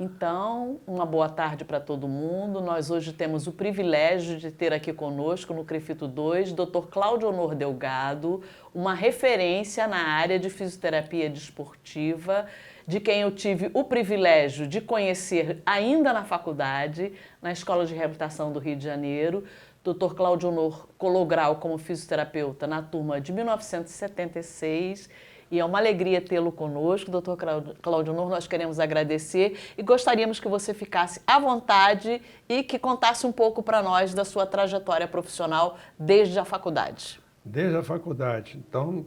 Então, uma boa tarde para todo mundo. Nós hoje temos o privilégio de ter aqui conosco no CREFITO 2, Dr. Cláudio Honor Delgado, uma referência na área de fisioterapia desportiva, de quem eu tive o privilégio de conhecer ainda na faculdade, na Escola de Reabilitação do Rio de Janeiro. Dr. Cláudio Honor colou grau como fisioterapeuta na turma de 1976 e é uma alegria tê-lo conosco, doutor Cláudio Honor. Nós queremos agradecer e gostaríamos que você ficasse à vontade e que contasse um pouco para nós da sua trajetória profissional desde a faculdade. Desde a faculdade. Então,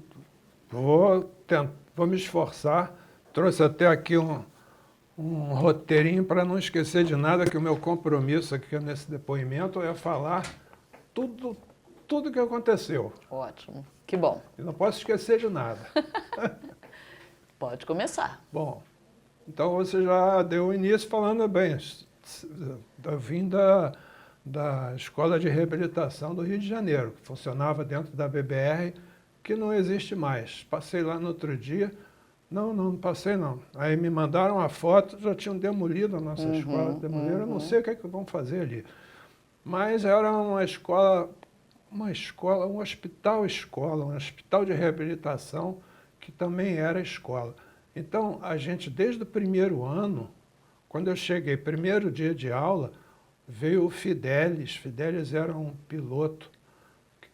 vou me esforçar. Trouxe até aqui um roteirinho para não esquecer de nada, que o meu compromisso aqui nesse depoimento é falar tudo que aconteceu. Ótimo, que bom. E não posso esquecer de nada. Pode começar. Bom, então você já deu início falando bem. Eu vim da Escola de Reabilitação do Rio de Janeiro, que funcionava dentro da BBR, que não existe mais. Passei lá no outro dia. Não passei não. Aí me mandaram a foto, já tinham demolido a nossa escola, demoliram, eu não sei o que é que vão fazer ali. Mas era uma escola, um hospital-escola, um hospital de reabilitação, que também era escola. Então, a gente, desde o primeiro ano, quando eu cheguei, primeiro dia de aula, veio o Fidelis. Fidelis era um piloto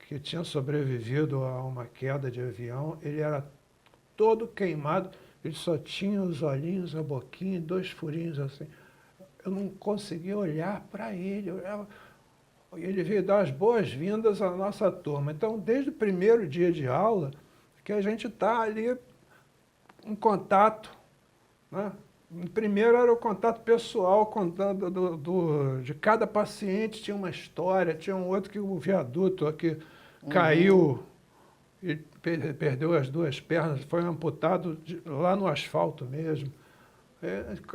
que tinha sobrevivido a uma queda de avião. Ele era todo queimado, ele só tinha os olhinhos, a boquinha, 2 furinhos assim. Eu não conseguia olhar para ele. Ele veio dar as boas-vindas à nossa turma. Então, desde o primeiro dia de aula, que a gente está ali em contato, né? Primeiro era o contato pessoal, contando de cada paciente, tinha uma história, tinha um outro que o viaduto aqui caiu e perdeu as 2 pernas, foi amputado lá no asfalto mesmo.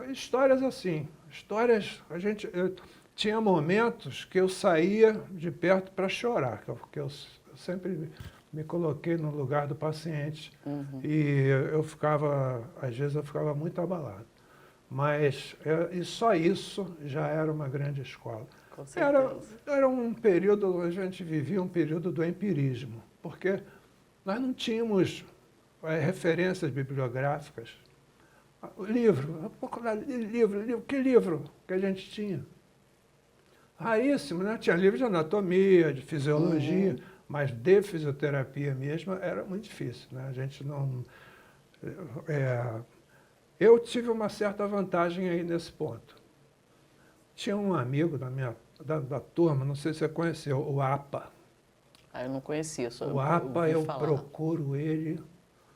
Histórias assim, eu tinha momentos que eu saía de perto para chorar, porque eu sempre me coloquei no lugar do paciente e às vezes eu ficava muito abalado. Mas e só isso já era uma grande escola. Com certeza. Era um período, a gente vivia um período do empirismo, porque nós não tínhamos referências bibliográficas. Livro, que livro que a gente tinha? Raríssimo, né? Tinha livro de anatomia, de fisiologia, mas de fisioterapia mesmo era muito difícil, né? A gente não... eu tive uma certa vantagem aí nesse ponto. Tinha um amigo da turma, não sei se você conheceu, o APA. Eu não conhecia. O APA, eu procuro ele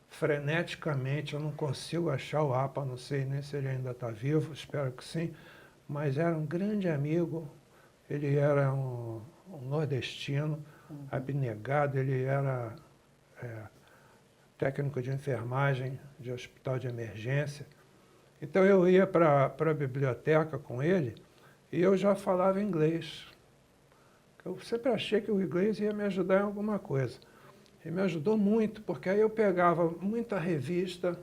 freneticamente, eu não consigo achar o APA, não sei nem se ele ainda está vivo, espero que sim, mas era um grande amigo, ele era um nordestino, abnegado, ele era técnico de enfermagem de hospital de emergência. Então eu ia para a biblioteca com ele e eu já falava inglês. Eu sempre achei que o inglês ia me ajudar em alguma coisa. Ele me ajudou muito, porque aí eu pegava muita revista,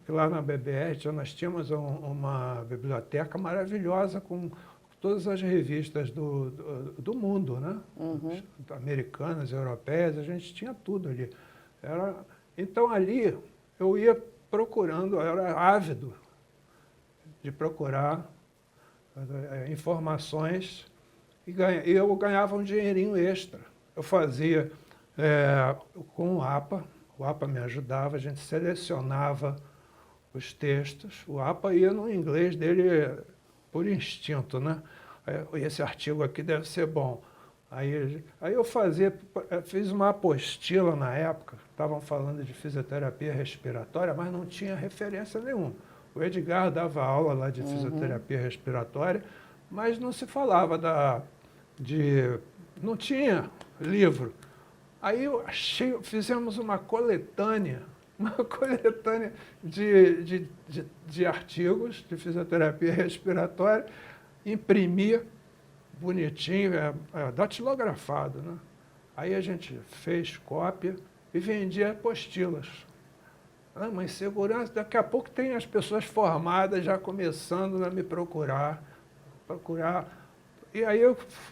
que lá na BBR nós tínhamos uma biblioteca maravilhosa com todas as revistas do mundo, né? Americanas, europeias, a gente tinha tudo ali. Então ali eu ia procurando, eu era ávido de procurar informações e eu ganhava um dinheirinho extra. Eu fazia com o APA me ajudava, a gente selecionava os textos, o APA ia no inglês dele por instinto, né? Esse artigo aqui deve ser bom. Aí eu fiz uma apostila na época, estavam falando de fisioterapia respiratória, mas não tinha referência nenhuma. O Edgar dava aula lá de fisioterapia respiratória, mas não se falava não tinha livro. Aí fizemos uma coletânea de artigos de fisioterapia respiratória, imprimia bonitinho, datilografado, né? Aí a gente fez cópia e vendia apostilas. Ah, mas segurança, daqui a pouco tem as pessoas formadas já começando a me procurar. E aí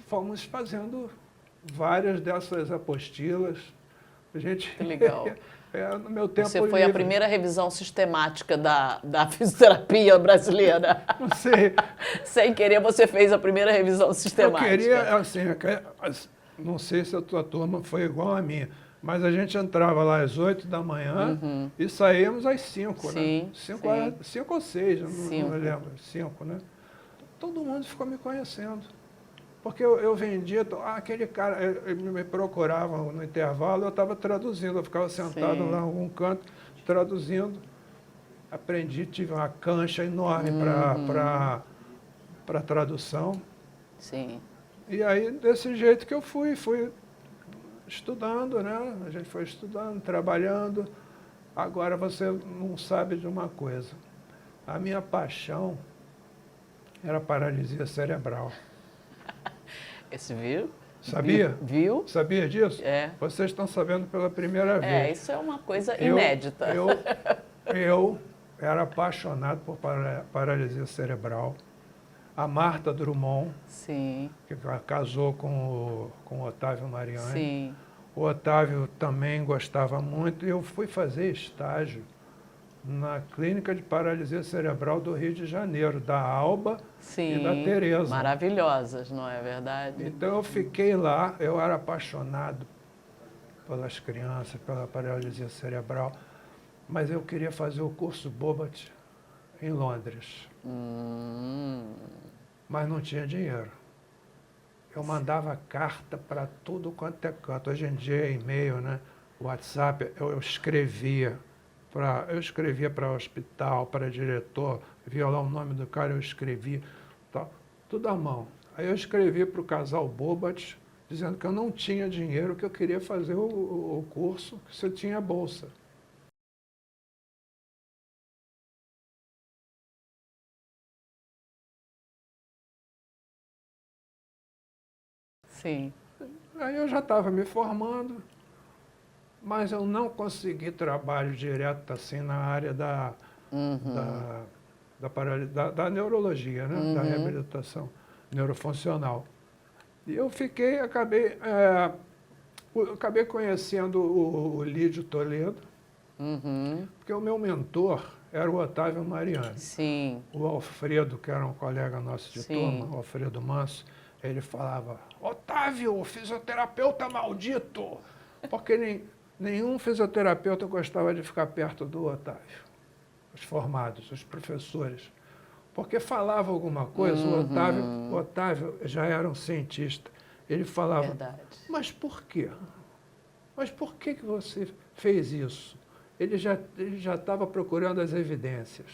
fomos fazendo várias dessas apostilas. A gente, Que legal. no meu tempo Você foi a livre. primeira revisão sistemática da fisioterapia brasileira. Não sei, Sem querer, você fez a primeira revisão eu sistemática. queria, assim, não sei se a tua turma foi igual a minha, mas a gente entrava lá às 8 da manhã e saíamos às 5, Sim, né? 5, sim. 5 ou 6, eu não Cinco. me lembro, 5, né? Todo mundo ficou me conhecendo. Porque eu vendia, aquele cara, ele me procurava no intervalo, eu estava traduzindo, eu ficava sentado Sim. lá em algum canto, traduzindo. Aprendi, tive uma cancha enorme para tradução. Sim. E aí, desse jeito que eu fui estudando, né? A gente foi estudando, trabalhando. Agora você não sabe de uma coisa. A minha paixão era paralisia cerebral. Esse viu? Sabia? Viu? Sabia disso? É. Vocês estão sabendo pela primeira É, vez. isso é uma coisa Eu- inédita. Eu era apaixonado por paralisia cerebral. A Marta Drummond, Sim, que casou com o Otávio Mariani. sim, O Otávio também gostava muito. E eu fui fazer estágio na Clínica de Paralisia Cerebral do Rio de Janeiro, da Alba sim. e da Tereza. Maravilhosas, não é verdade? Então eu fiquei lá, eu era apaixonado pelas crianças, pela paralisia cerebral, mas eu queria fazer o curso Bobat em Londres, mas não tinha dinheiro. Eu mandava carta para tudo quanto é canto. Hoje em dia é e-mail, né? WhatsApp, eu escrevia para hospital, para diretor, via lá o nome do cara, eu escrevia, tal, tudo à mão. Aí eu escrevi para o casal Bobat, dizendo que eu não tinha dinheiro, que eu queria fazer o curso, que você tinha bolsa. Sim. Aí eu já estava me formando, mas eu não consegui trabalho direto assim na área da neurologia, né? Da reabilitação neurofuncional. E eu acabei conhecendo o Lídio Toledo, porque o meu mentor era o Otávio Mariani. Sim, O Alfredo, que era um colega nosso de Sim. turma, o Alfredo Manso, ele falava, Otávio, fisioterapeuta maldito! Porque nenhum fisioterapeuta gostava de ficar perto do Otávio. Os formados, os professores. Porque falava alguma coisa, o Otávio já era um cientista. Ele falava, verdade. mas por quê? Mas por que você fez isso? Ele já estava procurando as evidências.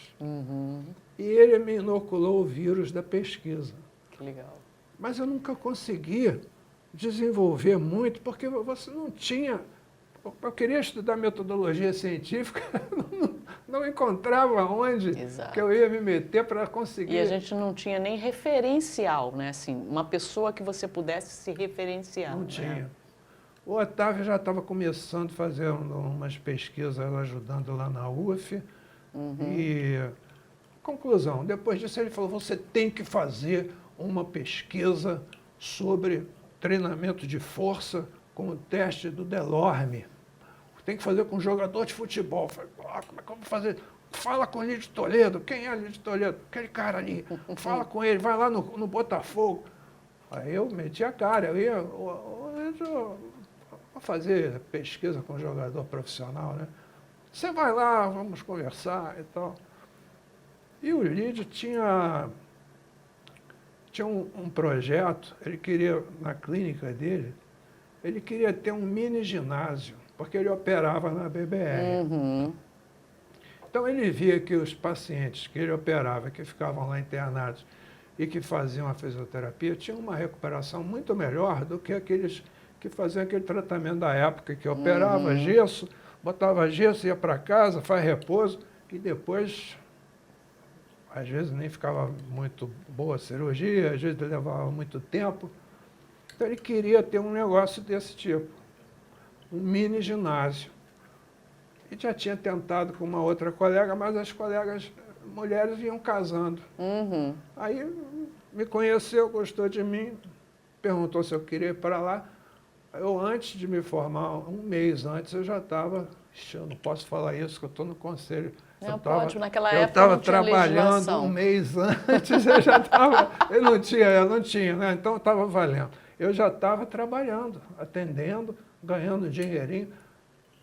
E ele me inoculou o vírus da pesquisa. Que legal. Mas eu nunca consegui desenvolver muito, porque você não tinha... Eu queria estudar metodologia científica, não encontrava onde Exato. que eu ia me meter para conseguir. E a gente não tinha nem referencial, né? Assim, uma pessoa que você pudesse se referenciar. Não né? tinha. O Otávio já estava começando a fazer umas pesquisas, ajudando lá na UF. E, conclusão, depois disso ele falou, você tem que fazer uma pesquisa sobre treinamento de força com o teste do Delorme. Tem que fazer com jogador de futebol. Eu falei, como é que eu vou fazer? Fala com o Lídio Toledo. Quem é o Lídio Toledo? Aquele cara ali. Fala com ele, vai lá no Botafogo. Aí eu meti a cara, eu ia... Vou fazer pesquisa com jogador profissional, né? Você vai lá, vamos conversar e tal. E o Lídio tinha um projeto, ele queria, na clínica dele, ele queria ter um mini ginásio, porque ele operava na BBR. Então ele via que os pacientes que ele operava, que ficavam lá internados e que faziam a fisioterapia, tinham uma recuperação muito melhor do que aqueles que faziam aquele tratamento da época, que operava gesso, botava gesso, ia para casa, faz repouso, e depois, às vezes nem ficava muito boa a cirurgia, às vezes levava muito tempo. Então ele queria ter um negócio desse tipo, um mini ginásio. E já tinha tentado com uma outra colega, mas as colegas mulheres iam casando. Aí me conheceu, gostou de mim, perguntou se eu queria ir para lá. Eu, antes de me formar, um mês antes, eu já estava... Eu não posso falar isso, que eu estou no conselho. Não pode, naquela eu época não tinha trabalhando legislação. um mês antes, eu já estava... Eu não tinha, né? Então estava valendo. Eu já estava trabalhando, atendendo, ganhando dinheirinho.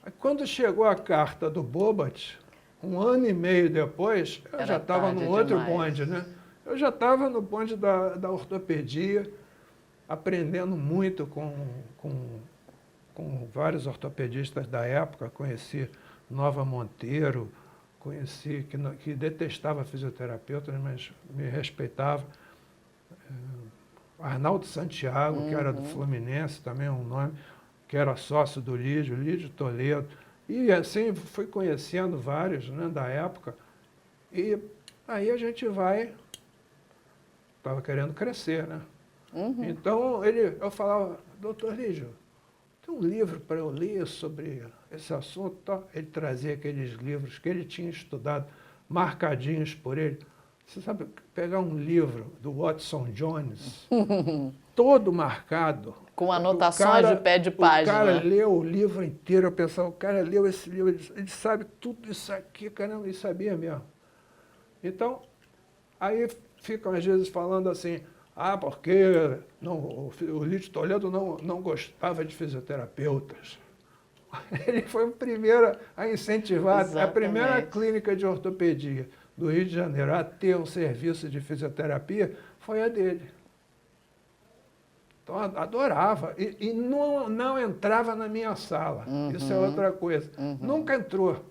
Aí, quando chegou a carta do Bobat, um ano e meio depois, eu já estava num outro bonde, né? Eu já estava no bonde da ortopedia, aprendendo muito com vários ortopedistas da época. Conheci Nova Monteiro, conheci que detestava fisioterapeuta, mas me respeitava. Arnaldo Santiago, que era do Fluminense, também um nome, que era sócio do Lídio Toledo. E assim fui conhecendo vários, né, da época. E aí a gente estava querendo crescer, né? Então eu falava, doutor Lídio, tem um livro para eu ler sobre esse assunto? Ele trazia aqueles livros que ele tinha estudado, marcadinhos por ele. Você sabe, pegar um livro do Watson Jones, todo marcado. Com anotações de pé de página. O cara leu o livro inteiro, eu pensava, o cara leu esse livro, ele sabe tudo isso aqui, caramba, ele sabia mesmo. Então, aí ficam às vezes falando assim, porque o Lídio Toledo não gostava de fisioterapeutas. Ele foi o primeiro a incentivar. Exatamente. A primeira clínica de ortopedia do Rio de Janeiro a ter um serviço de fisioterapia foi a dele. Então, adorava. E não entrava na minha sala. Isso é outra coisa. Nunca entrou.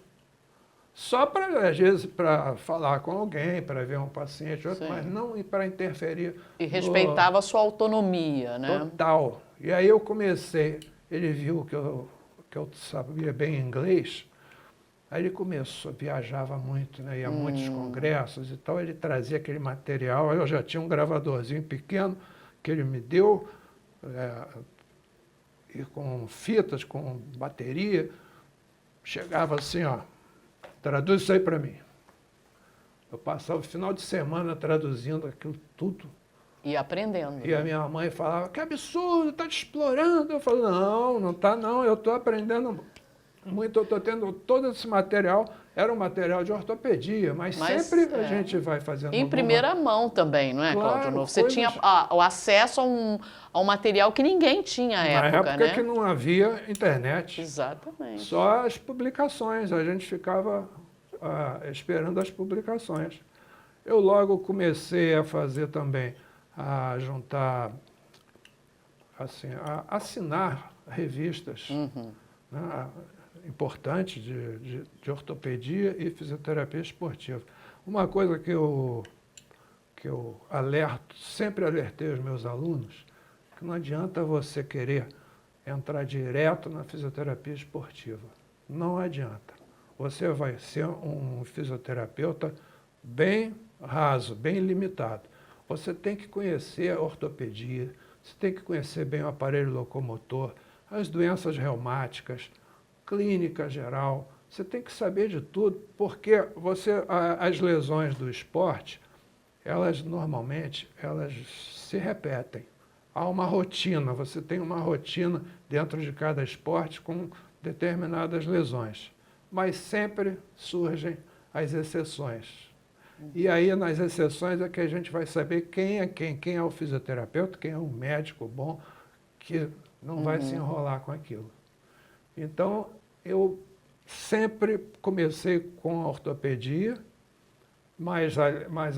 Só para, às vezes, para falar com alguém, para ver um paciente, outro, mas não para interferir. E respeitava a sua autonomia, né? Total. E aí eu comecei, ele viu que eu sabia bem inglês, aí ele começou, viajava muito, né? Ia a muitos congressos e tal, ele trazia aquele material, eu já tinha um gravadorzinho pequeno que ele me deu, e com fitas, com bateria, chegava assim, ó, traduz isso aí para mim. Eu passava o final de semana traduzindo aquilo tudo. E aprendendo. E a minha mãe falava, que absurdo, está te explorando. Eu falava, não está não, eu estou aprendendo muito, eu estou tendo todo esse material, era um material de ortopedia, mas sempre a gente vai fazendo... Em primeira mão também, não é, claro, Cláudio? Você tinha o acesso a um material que ninguém tinha à época, né? Na época que não havia internet. Exatamente. Só as publicações, a gente ficava esperando as publicações. Eu logo comecei a fazer também, a juntar, assim, a assinar revistas, né, importantes de ortopedia e fisioterapia esportiva. Uma coisa que eu alerto, sempre alertei os meus alunos, que não adianta você querer entrar direto na fisioterapia esportiva. Não adianta. Você vai ser um fisioterapeuta bem raso, bem limitado. Você tem que conhecer a ortopedia, você tem que conhecer bem o aparelho locomotor, as doenças reumáticas, clínica geral. Você tem que saber de tudo, porque as lesões do esporte, elas normalmente se repetem. Há uma rotina, você tem uma rotina dentro de cada esporte com determinadas lesões. Mas sempre surgem as exceções. E aí, nas exceções, é que a gente vai saber quem é quem é o fisioterapeuta, quem é o médico bom, que não vai se enrolar com aquilo. Então, eu sempre comecei com a ortopedia, mas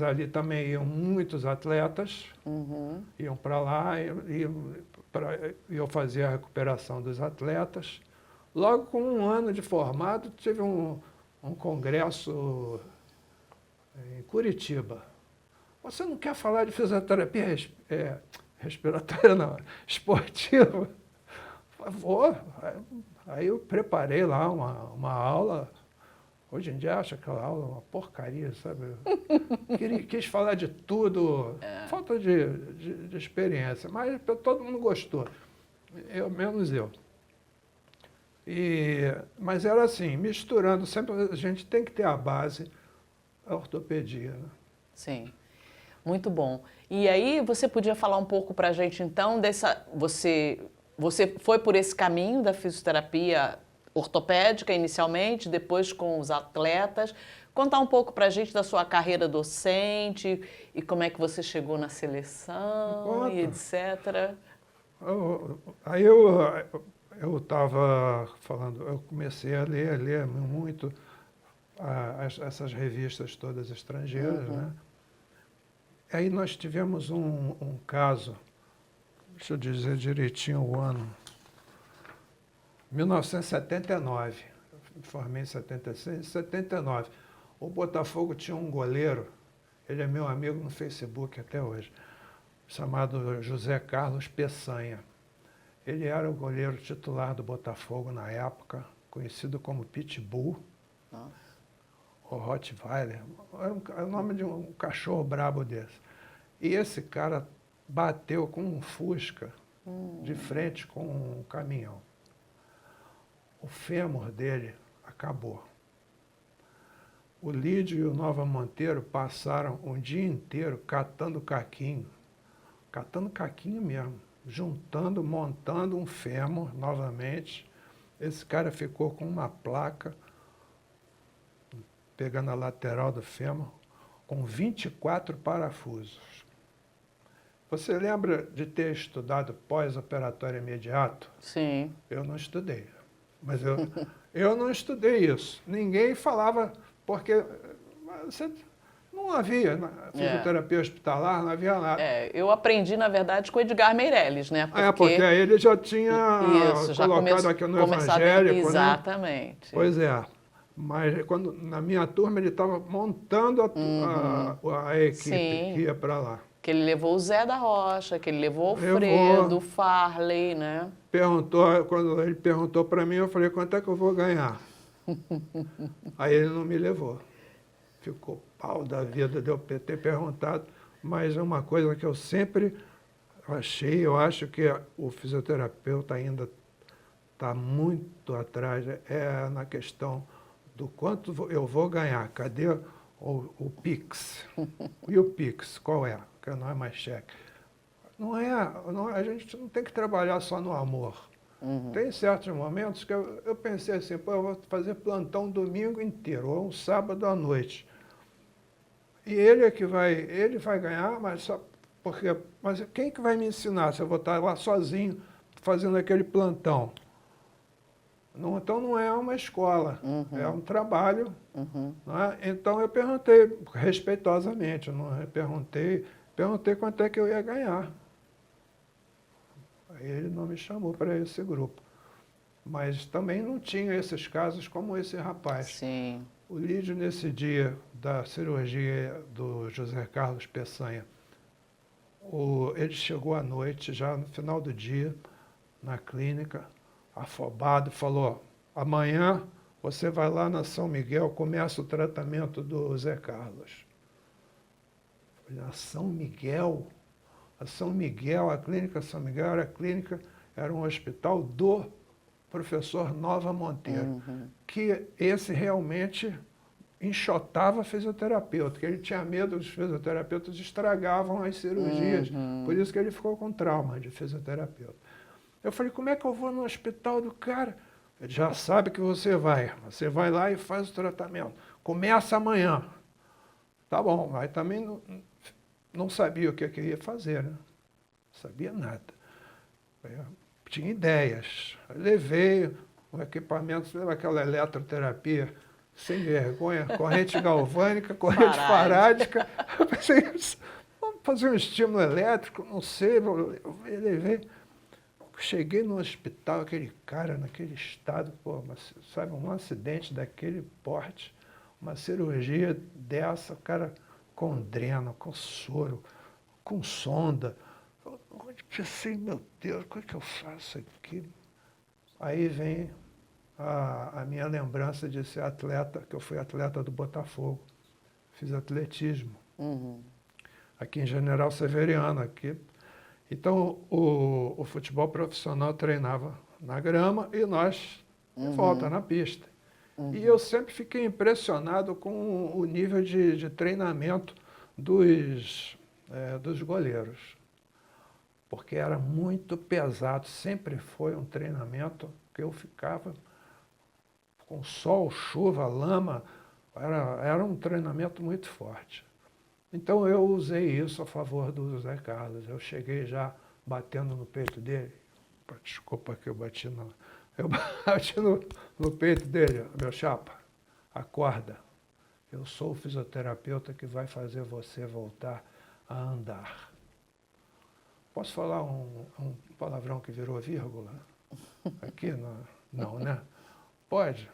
ali também iam muitos atletas, iam para lá, e eu fazia a recuperação dos atletas. Logo com um ano de formado, tive um congresso em Curitiba. Você não quer falar de fisioterapia respiratória, não, esportiva? Vou. Aí eu preparei lá uma aula. Hoje em dia acho aquela aula uma porcaria, sabe? Quis falar de tudo, falta de experiência, mas todo mundo gostou, menos eu. Mas era assim, misturando, sempre a gente tem que ter a base, a ortopedia, né? Sim, muito bom. E aí você podia falar um pouco para a gente então você foi por esse caminho da fisioterapia ortopédica inicialmente, depois com os atletas. Contar um pouco para a gente da sua carreira docente e como é que você chegou na seleção e Conta. etc. Aí eu estava falando, eu comecei a ler muito essas revistas todas estrangeiras, né? Aí nós tivemos um caso, deixa eu dizer direitinho o ano, 1979, me formei em 76, 79. O Botafogo tinha um goleiro, ele é meu amigo no Facebook até hoje, chamado José Carlos Peçanha. Ele era o goleiro titular do Botafogo na época, conhecido como Pitbull, Nossa. ou Rottweiler, era o nome de um cachorro brabo desse. E esse cara bateu com um Fusca de frente com um caminhão. O fêmur dele acabou. O Lídio e o Nova Monteiro passaram um dia inteiro catando caquinho mesmo, juntando, montando um fêmur novamente. Esse cara ficou com uma placa, pegando a lateral do fêmur, com 24 parafusos. Você lembra de ter estudado pós-operatório imediato? Sim. Eu não estudei, mas eu não estudei isso. Ninguém falava, porque não havia fisioterapia hospitalar, não havia nada. Eu aprendi, na verdade, com o Edgar Meirelles, né? Porque aí ele já tinha colocado aqui no evangélico, exatamente. Né? Pois é. Mas na minha turma ele estava montando a equipe Sim. que ia para lá. Que ele levou o Zé da Rocha, que ele levou o Alfredo, o Farley, né? Quando ele perguntou para mim, eu falei, quanto é que eu vou ganhar? Aí ele não me levou. Ficou pau da vida de eu ter perguntado, mas é uma coisa que eu sempre achei, eu acho que o fisioterapeuta ainda está muito atrás, é na questão do quanto eu vou ganhar. Cadê o Pix? E o Pix, qual é? Que não é mais cheque. A gente não tem que trabalhar só no amor. Tem certos momentos que eu pensei assim, pô, eu vou fazer plantão domingo inteiro, ou um sábado à noite. E ele é que ele vai ganhar, mas quem que vai me ensinar se eu vou estar lá sozinho fazendo aquele plantão? Então não é uma escola, é um trabalho. Né? Então eu perguntei respeitosamente, perguntei quanto é que eu ia ganhar. Aí ele não me chamou para esse grupo. Mas também não tinha esses casos como esse rapaz. Sim. O Lídio, nesse dia da cirurgia do José Carlos Peçanha, ele chegou à noite, já no final do dia, na clínica, afobado, falou, amanhã você vai lá na São Miguel, começa o tratamento do Zé Carlos. Eu falei, na São Miguel? A São Miguel, a clínica São Miguel era um hospital do professor Nova Monteiro, que esse realmente enxotava fisioterapeuta, que ele tinha medo dos fisioterapeutas estragavam as cirurgias, por isso que ele ficou com trauma de fisioterapeuta. Eu falei, como é que eu vou no hospital do cara? Ele já sabe que você vai lá e faz o tratamento, começa amanhã. Tá bom, aí também não sabia o que eu ia fazer, né? Não sabia nada. Eu tinha ideias. Eu levei um equipamento, lembra aquela eletroterapia sem vergonha, corrente galvânica, corrente farádica. Eu pensei, vamos fazer um estímulo elétrico, não sei, eu levei. Cheguei no hospital, aquele cara naquele estado, sabe, um acidente daquele porte, uma cirurgia dessa, o cara com dreno, com soro, com sonda. Eu pensei, meu Deus, como é que eu faço aqui? Aí vem a minha lembrança de ser atleta, que eu fui atleta do Botafogo. Fiz atletismo. Aqui em General Severiano, aqui. Então, o futebol profissional treinava na grama e nós e volta na pista. E eu sempre fiquei impressionado com o nível de treinamento dos goleiros, porque era muito pesado, sempre foi um treinamento que eu ficava com sol, chuva, lama, era um treinamento muito forte. Então eu usei isso a favor do Zé Carlos. Eu cheguei já batendo no peito dele. Desculpa que eu bati no... Eu bati no peito dele, meu chapa, acorda. Eu sou o fisioterapeuta que vai fazer você voltar a andar. Posso falar um palavrão que virou vírgula? Aqui? Não, né? Pode?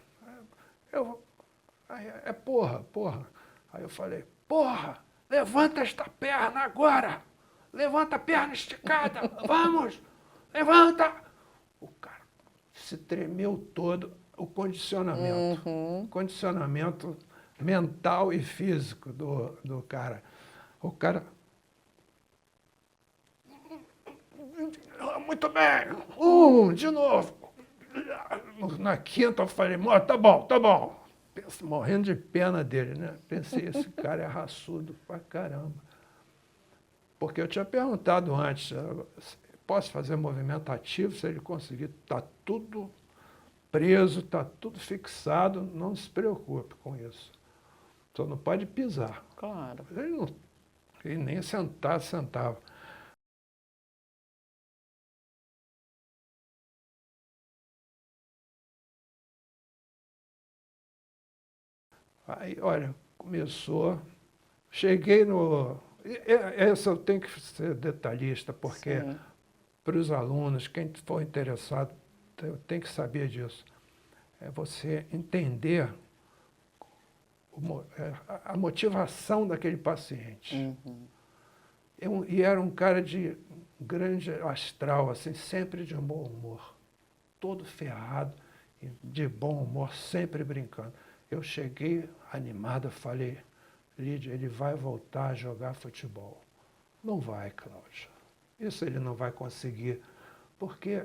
É porra, porra. Aí eu falei, porra, levanta esta perna agora. Levanta a perna esticada. Vamos, levanta. O cara se tremeu todo. O condicionamento. Condicionamento mental e físico do cara. O cara... Muito bem. De novo. Na quinta eu falei, tá bom, tá bom. Morrendo de pena dele, né? Pensei, esse cara é raçudo pra caramba. Porque eu tinha perguntado antes, posso fazer movimento ativo se ele conseguir? Está tudo preso, está tudo fixado, não se preocupe com isso. Só não pode pisar. Claro. Ele nem sentar, sentava. Aí, olha, começou, cheguei no... Essa eu tenho que ser detalhista, porque para os alunos, quem for interessado, tem que saber disso. É você entender a motivação daquele paciente. E era um cara de grande astral, assim, sempre de bom humor. Todo ferrado, de bom humor, sempre brincando. Eu cheguei animado, falei, Lídia, ele vai voltar a jogar futebol. Não vai, Cláudia. Isso ele não vai conseguir, porque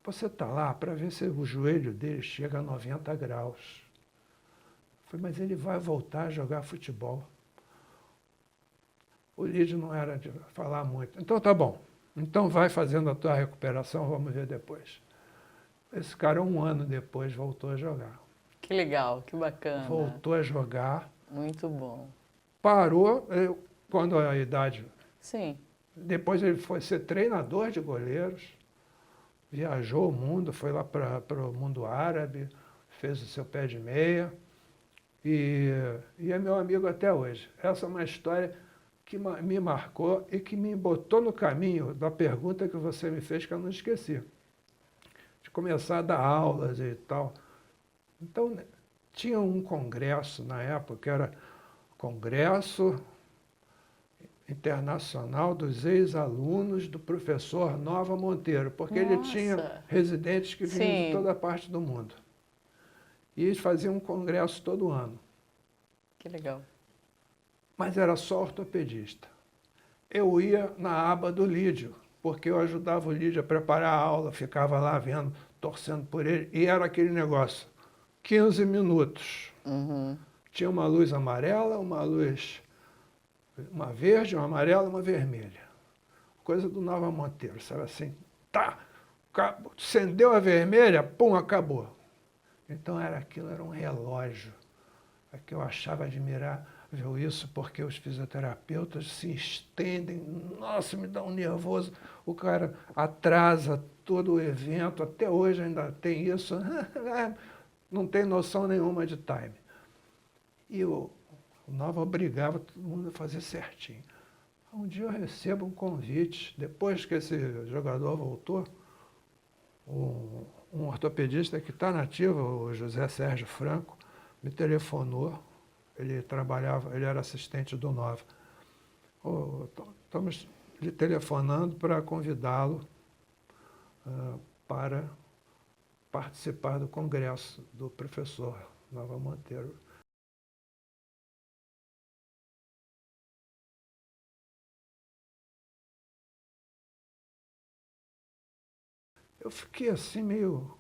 você está lá para ver se o joelho dele chega a 90 graus. Eu falei, mas ele vai voltar a jogar futebol. O Lídio não era de falar muito. Então tá bom. Então vai fazendo a tua recuperação, vamos ver depois. Esse cara, 1 ano depois, voltou a jogar. Que legal, que bacana. Voltou a jogar. Muito bom. Parou, quando a idade... Sim. Depois ele foi ser treinador de goleiros, viajou o mundo, foi lá para o mundo árabe, fez o seu pé de meia e é meu amigo até hoje. Essa é uma história que me marcou e que me botou no caminho da pergunta que você me fez, que eu não esqueci, de começar a dar aulas e tal. Então, tinha um congresso na época, que era Congresso Internacional dos Ex-Alunos do Professor Nova Monteiro, porque ele tinha residentes que vinham de toda a parte do mundo. E eles faziam um congresso todo ano. Que legal. Mas era só ortopedista. Eu ia na aba do Lídio, porque eu ajudava o Lídio a preparar a aula, ficava lá vendo, torcendo por ele, e era aquele negócio, 15 minutos. Tinha uma luz amarela, uma verde, uma amarela e uma vermelha. Coisa do Nova Monteiro, sabe assim? Tá, acendeu a vermelha, pum, acabou. Então aquilo era um relógio. É que eu achava admirável isso, porque os fisioterapeutas se estendem, nossa, me dá um nervoso. O cara atrasa todo o evento, até hoje ainda tem isso, não tem noção nenhuma de time. E o Nova obrigava todo mundo a fazer certinho. Um dia eu recebo um convite, depois que esse jogador voltou, um ortopedista que está nativo, o José Sérgio Franco, me telefonou, ele era assistente do Nova. Estamos lhe telefonando para convidá-lo para participar do congresso do professor Nova Monteiro. Eu fiquei assim meio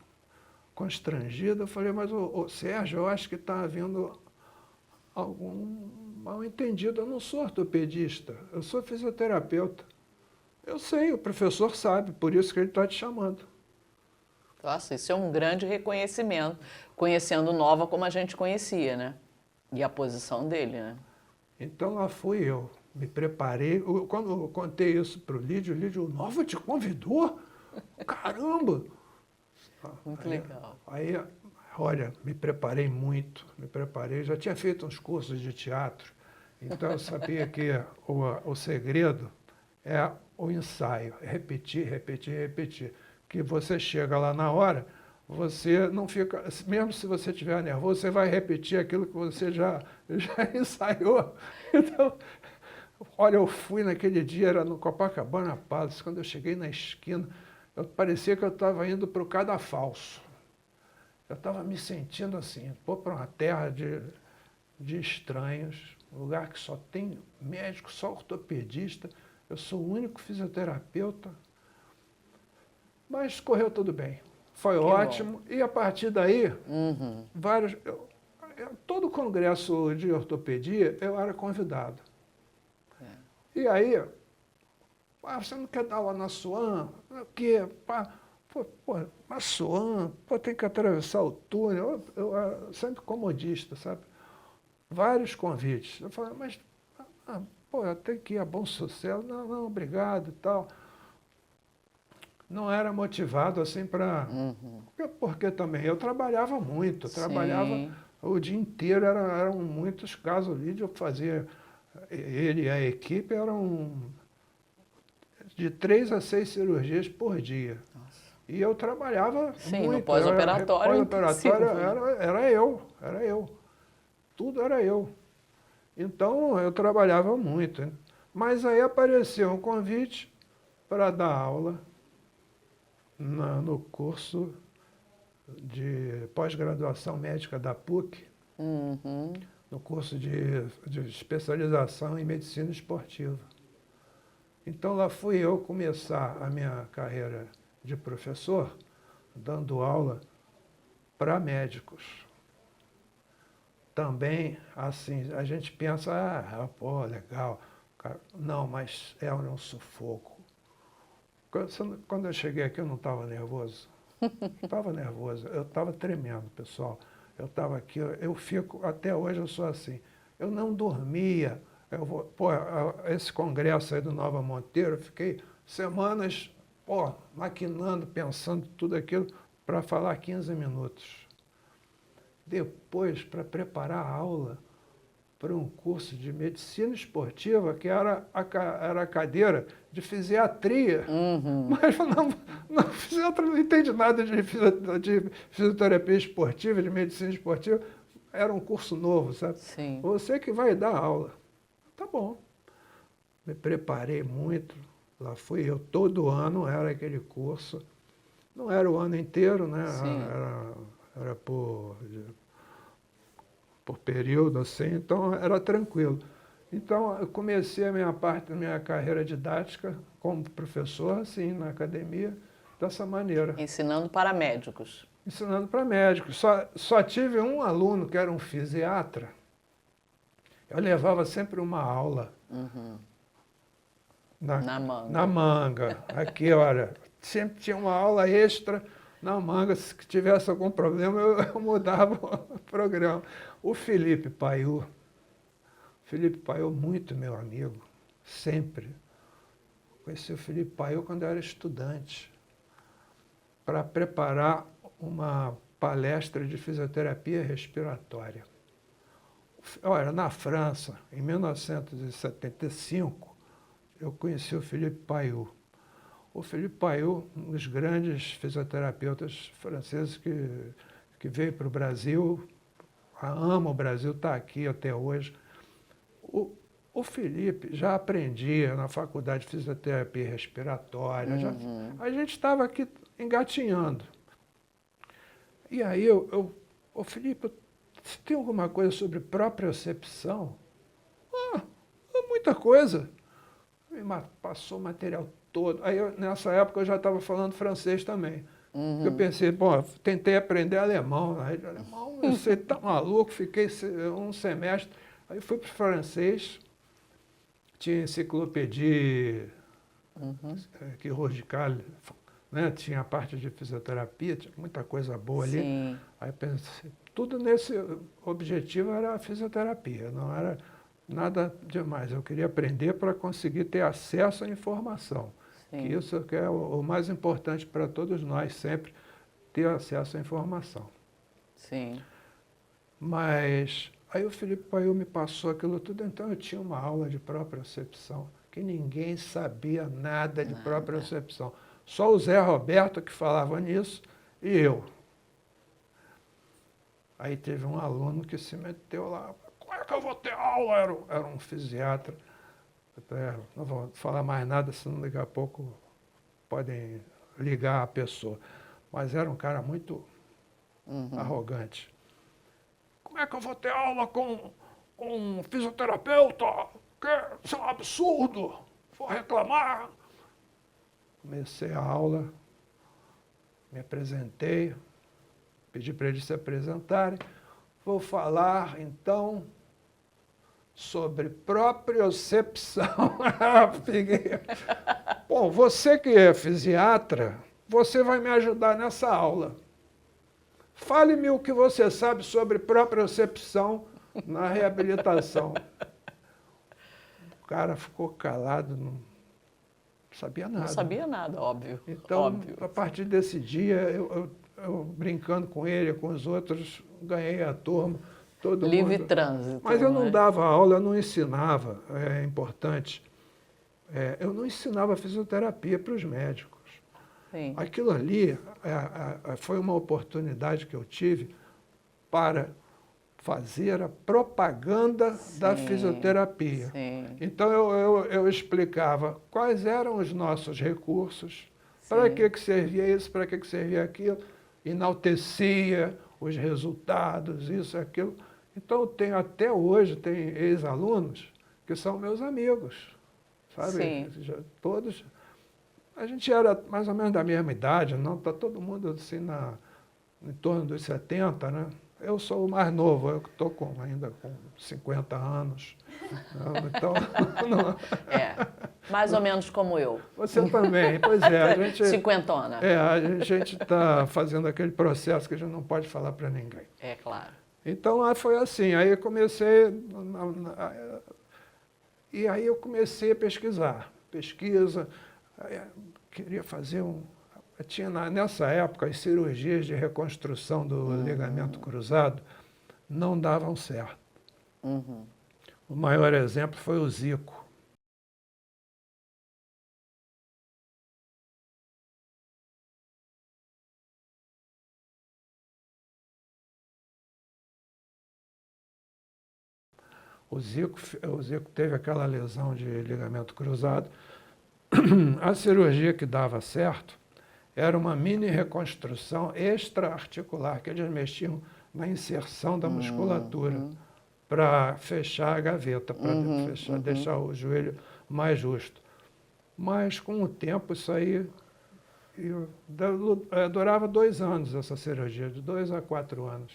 constrangido. Eu falei, mas ô, Sérgio, eu acho que está havendo algum mal-entendido. Eu não sou ortopedista, eu sou fisioterapeuta. Eu sei, o professor sabe, por isso que ele está te chamando. Nossa, isso é um grande reconhecimento, conhecendo Nova como a gente conhecia, né? E a posição dele, né? Então lá fui eu, me preparei. Quando eu contei isso para o Lídio, Nova te convidou? Caramba! Muito legal. Aí, olha, me preparei muito, já tinha feito uns cursos de teatro, então eu sabia que o segredo é o ensaio, é repetir, repetir, repetir. Que você chega lá na hora, você não fica, mesmo se você estiver nervoso, você vai repetir aquilo que você já ensaiou. Então, olha, eu fui naquele dia, era no Copacabana Palace, quando eu cheguei na esquina, parecia que eu estava indo para o Cadafalso. Eu estava me sentindo assim, para uma terra de estranhos, um lugar que só tem médico, só ortopedista, eu sou o único fisioterapeuta. Mas correu tudo bem, foi ótimo. E a partir daí, todo congresso de ortopedia eu era convidado. E aí, você não quer dar aula na SUAM? O quê? Na SUAM, tem que atravessar o túnel. Eu era sempre comodista, sabe? Vários convites. Eu falei, mas, eu tenho que ir a Bom Sucesso. Não, obrigado e tal. Não era motivado assim para... Porque também eu trabalhava muito, trabalhava o dia inteiro, eram muitos casos ali, eu fazia, ele e a equipe eram de 3 a 6 cirurgias por dia. Nossa. E eu trabalhava muito. No pós-operatório. Pós-operatório era eu. Tudo era eu. Então eu trabalhava muito. Mas aí apareceu um convite para dar aula no curso de pós-graduação médica da PUC, no curso de especialização em medicina esportiva. Então lá fui eu começar a minha carreira de professor, dando aula para médicos. Também, assim, a gente pensa, legal. Não, mas é um sufoco. Quando eu cheguei aqui, eu não estava nervoso. Estava nervoso, eu estava tremendo, pessoal. Eu estava aqui, até hoje eu sou assim. Eu não dormia. Esse congresso aí do Nova Monteiro, eu fiquei semanas, maquinando, pensando tudo aquilo para falar 15 minutos. Depois, para preparar a aula para um curso de medicina esportiva, que era a cadeira de fisiatria. Mas não entende nada de fisioterapia esportiva, de medicina esportiva. Era um curso novo, sabe? Sim. Você que vai dar aula. Tá bom. Me preparei muito. Lá fui eu. Todo ano era aquele curso. Não era o ano inteiro, né? Era por período, assim, então era tranquilo. Então, eu comecei a minha carreira didática como professor, assim, na academia, dessa maneira. Ensinando para médicos. Ensinando para médicos. Só tive um aluno que era um fisiatra. Eu levava sempre uma aula. Na manga. Na manga. Aqui, olha, sempre tinha uma aula extra na manga. Se tivesse algum problema, eu mudava o programa. O Felipe Paiu, muito meu amigo, sempre. Conheci o Felipe Paiu quando eu era estudante, para preparar uma palestra de fisioterapia respiratória. Olha, na França, em 1975, eu conheci o Felipe Paiu. O Felipe Paiu, um dos grandes fisioterapeutas franceses que veio para o Brasil, ama o Brasil, está aqui até hoje. O Felipe já aprendia na faculdade de fisioterapia respiratória, a gente estava aqui engatinhando. E aí, o Felipe, você tem alguma coisa sobre propriocepção? Muita coisa. Me passou o material todo. Aí, nessa época, eu já estava falando francês também. Eu pensei, bom, tentei aprender alemão, na rede de alemão, você tá maluco, fiquei um semestre. Aí fui para o francês, tinha enciclopédia quirúrgica, né? Tinha a parte de fisioterapia, tinha muita coisa boa ali. Sim. Aí pensei, tudo nesse objetivo era a fisioterapia, não era nada demais. Eu queria aprender para conseguir ter acesso à informação. Sim. Que isso que é o mais importante para todos nós, sempre ter acesso à informação. Sim. Mas aí o Felipe Paiu me passou aquilo tudo, então eu tinha uma aula de propriocepção, que ninguém sabia nada de propriocepção. Só o Zé Roberto que falava nisso e eu. Aí teve um aluno que se meteu lá, como é que eu vou ter aula? Era um fisiatra. Não vou falar mais nada, senão daqui a pouco podem ligar a pessoa. Mas era um cara muito arrogante. Como é que eu vou ter aula com um fisioterapeuta? Isso é um absurdo! Vou reclamar! Comecei a aula, me apresentei, pedi para eles se apresentarem. Vou falar, então, sobre propriocepção. Peguei. Bom, você que é fisiatra, você vai me ajudar nessa aula. Fale-me o que você sabe sobre propriocepção na reabilitação. O cara ficou calado, não sabia nada. Não sabia nada, óbvio. Então, óbvio. a partir desse dia, eu brincando com ele, com os outros, ganhei a turma. Todo Livre mundo. trânsito. Mas eu não é? dava aula, eu não ensinava, é importante. Eu não ensinava fisioterapia para os médicos. Sim. Aquilo ali foi uma oportunidade que eu tive para fazer a propaganda da fisioterapia. Sim. Então eu explicava quais eram os nossos recursos, para que servia isso, para que servia aquilo, enaltecia os resultados, isso e aquilo. Então até hoje tem ex-alunos que são meus amigos, sabe? Sim. Todos. A gente era mais ou menos da mesma idade, não? Está todo mundo assim em torno dos 70, né? Eu sou o mais novo, eu estou ainda com 50 anos. Então, não. Mais ou menos como eu. Você também, pois é. A gente, Cinquentona. A gente está fazendo aquele processo que a gente não pode falar para ninguém. É claro. Então, foi assim, aí eu comecei, e aí eu comecei a pesquisar. Pesquisa, queria fazer tinha nessa época as cirurgias de reconstrução do ligamento cruzado não davam certo. O maior exemplo foi o Zico. O Zico teve aquela lesão de ligamento cruzado. A cirurgia que dava certo era uma mini reconstrução extra-articular, que eles mexiam na inserção da musculatura para fechar a gaveta, para deixar o joelho mais justo. Mas, com o tempo, isso aí durava 2 anos, essa cirurgia, de 2 a 4 anos.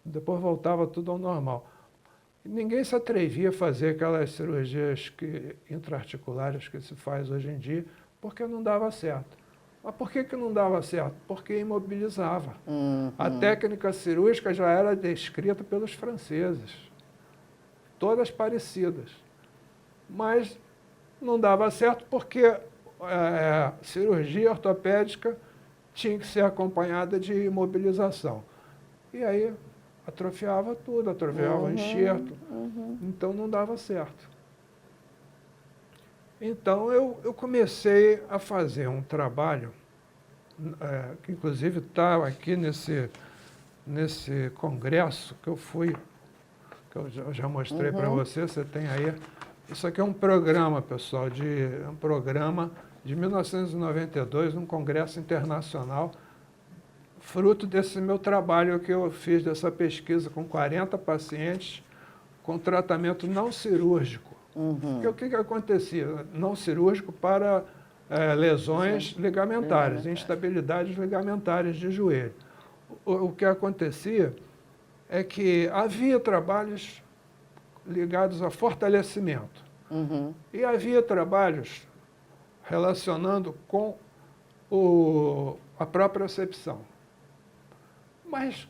Depois voltava tudo ao normal. Ninguém se atrevia a fazer aquelas cirurgias intra-articulares que se faz hoje em dia, porque não dava certo. Mas por que não dava certo? Porque imobilizava. A técnica cirúrgica já era descrita pelos franceses, todas parecidas. Mas não dava certo porque a cirurgia ortopédica tinha que ser acompanhada de imobilização. E aí atrofiava tudo, atrofiava o enxerto. Então não dava certo. Então eu comecei a fazer um trabalho, que inclusive está aqui nesse congresso que eu fui, que eu já mostrei para você, você tem aí. Isso aqui é um programa, pessoal, um programa de 1992, um congresso internacional, fruto desse meu trabalho que eu fiz, dessa pesquisa com 40 pacientes com tratamento não cirúrgico. Porque o que acontecia? Não cirúrgico para lesões ligamentares, instabilidades ligamentares de joelho. O que acontecia é que havia trabalhos ligados a fortalecimento. E havia trabalhos relacionando com a propriocepção. Mas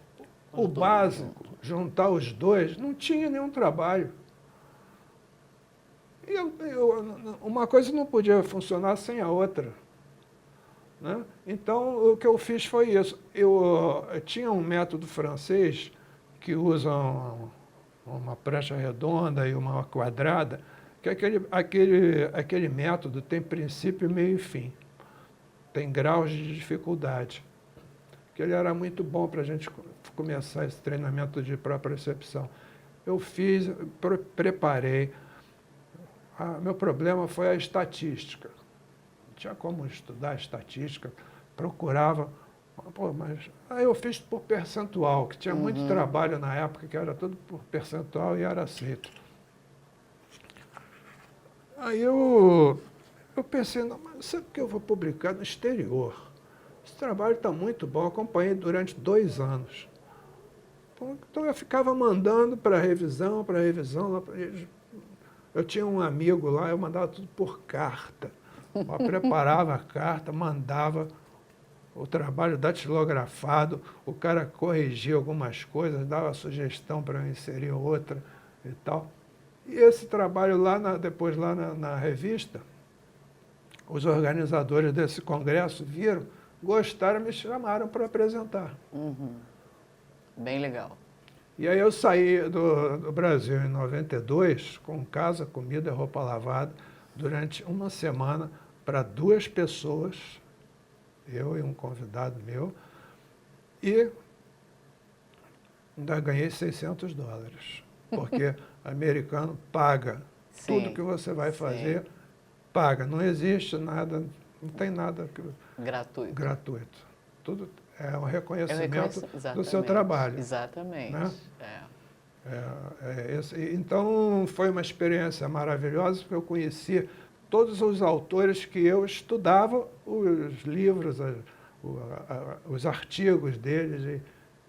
o básico, juntar os dois, não tinha nenhum trabalho. E uma coisa não podia funcionar sem a outra, né? Então, o que eu fiz foi isso. Eu tinha um método francês que usa uma prancha redonda e uma quadrada, que aquele método tem princípio, meio e fim. Tem graus de dificuldade. Que ele era muito bom para a gente começar esse treinamento de propriocepção. Eu fiz, preparei. Meu problema foi a estatística. Não tinha como estudar estatística, procurava. Mas aí eu fiz por percentual, que tinha muito trabalho na época, que era tudo por percentual e era aceito. Aí eu pensei, não, mas sabe que eu vou publicar no exterior? Esse trabalho está muito bom, acompanhei durante 2 anos. Então eu ficava mandando para revisão. Eu tinha um amigo lá, eu mandava tudo por carta. Eu preparava a carta, mandava o trabalho datilografado, o cara corrigia algumas coisas, dava sugestão para eu inserir outra e tal. E esse trabalho depois lá na revista, os organizadores desse congresso viram, gostaram, me chamaram para apresentar. Bem legal. E aí eu saí do Brasil em 92, com casa, comida e roupa lavada, durante uma semana, para 2 pessoas, eu e um convidado meu, e ainda ganhei $600, porque americano paga. Tudo que você vai fazer, paga. Não existe nada, não tem nada gratuito. Tudo é um reconhecimento do seu trabalho. Exatamente. Né? Então, foi uma experiência maravilhosa, porque eu conheci todos os autores que eu estudava, os livros, os artigos deles,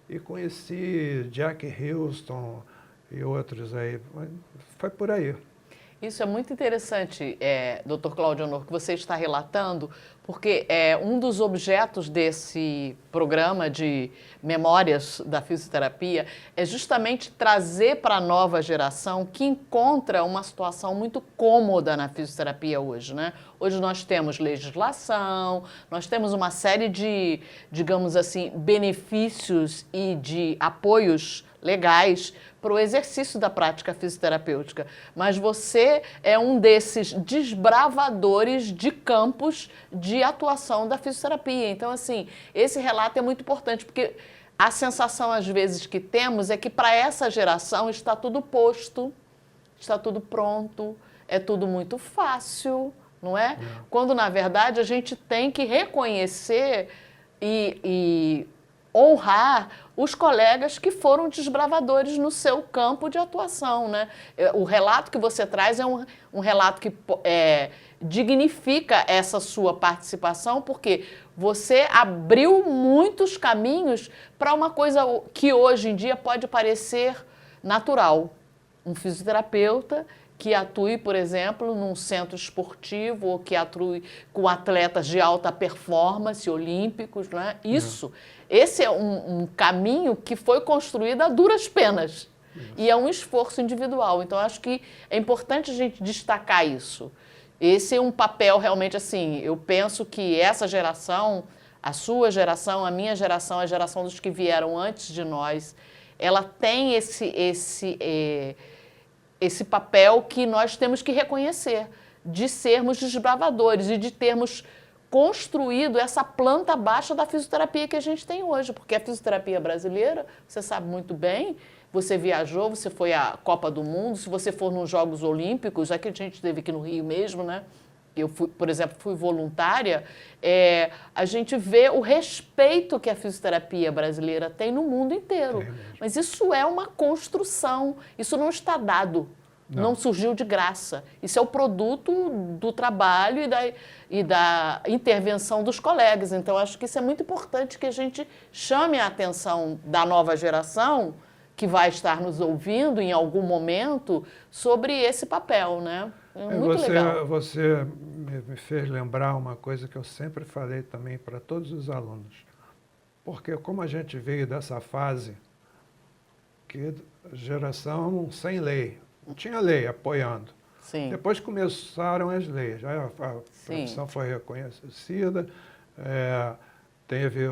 e conheci Jack Houston e outros aí. Foi por aí. Isso é muito interessante, Dr. Cláudio Honor, que você está relatando, porque um dos objetos desse programa de memórias da fisioterapia é justamente trazer para a nova geração que encontra uma situação muito cômoda na fisioterapia hoje, né? Hoje nós temos legislação, nós temos uma série de, digamos assim, benefícios e de apoios legais para o exercício da prática fisioterapêutica, mas você é um desses desbravadores de campos de atuação da fisioterapia. Então, assim, esse relato é muito importante, porque a sensação, às vezes, que temos é que para essa geração está tudo posto, está tudo pronto, é tudo muito fácil, não é? Quando, na verdade, a gente tem que reconhecer e honrar os colegas que foram desbravadores no seu campo de atuação, né? O relato que você traz é um relato que dignifica essa sua participação, porque você abriu muitos caminhos para uma coisa que hoje em dia pode parecer natural. Um fisioterapeuta que atue, por exemplo, num centro esportivo ou que atue com atletas de alta performance, olímpicos, não é? Esse é um caminho que foi construído a duras penas e é um esforço individual. Então, acho que é importante a gente destacar isso. Esse é um papel realmente assim, eu penso que essa geração, a sua geração, a minha geração, a geração dos que vieram antes de nós, ela tem esse papel que nós temos que reconhecer, de sermos desbravadores e de termos construído essa planta baixa da fisioterapia que a gente tem hoje, porque a fisioterapia brasileira, você sabe muito bem, você viajou, você foi à Copa do Mundo, se você for nos Jogos Olímpicos, já que a gente esteve aqui no Rio mesmo, né? Eu, por exemplo, fui voluntária, a gente vê o respeito que a fisioterapia brasileira tem no mundo inteiro. Mas isso é uma construção, isso não está dado. Não surgiu de graça. Isso é o produto do trabalho e da intervenção dos colegas. Então, acho que isso é muito importante que a gente chame a atenção da nova geração que vai estar nos ouvindo em algum momento sobre esse papel, né? É muito legal. Você me fez lembrar uma coisa que eu sempre falei também para todos os alunos. Porque como a gente veio dessa fase que geração sem lei, não tinha lei apoiando. Sim. Depois começaram as leis, aí a profissão foi reconhecida, teve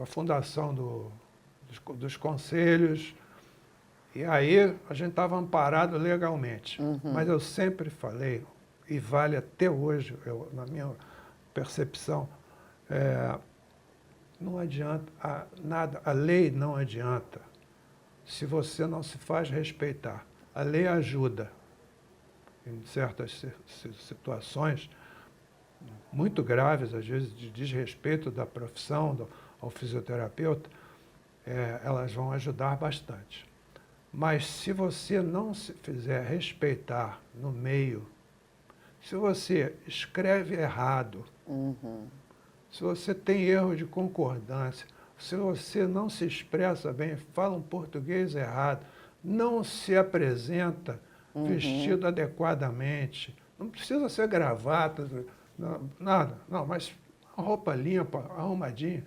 a fundação dos conselhos, e aí a gente estava amparado legalmente. Mas eu sempre falei, e vale até hoje, na minha percepção, não adianta nada, a lei não adianta se você não se faz respeitar. A lei ajuda em certas situações muito graves, às vezes de desrespeito da profissão ao fisioterapeuta, elas vão ajudar bastante. Mas se você não se fizer respeitar no meio, se você escreve errado, se você tem erro de concordância, se você não se expressa bem, fala um português errado, não se apresenta vestido adequadamente, não precisa ser gravata, nada, não, mas roupa limpa, arrumadinha,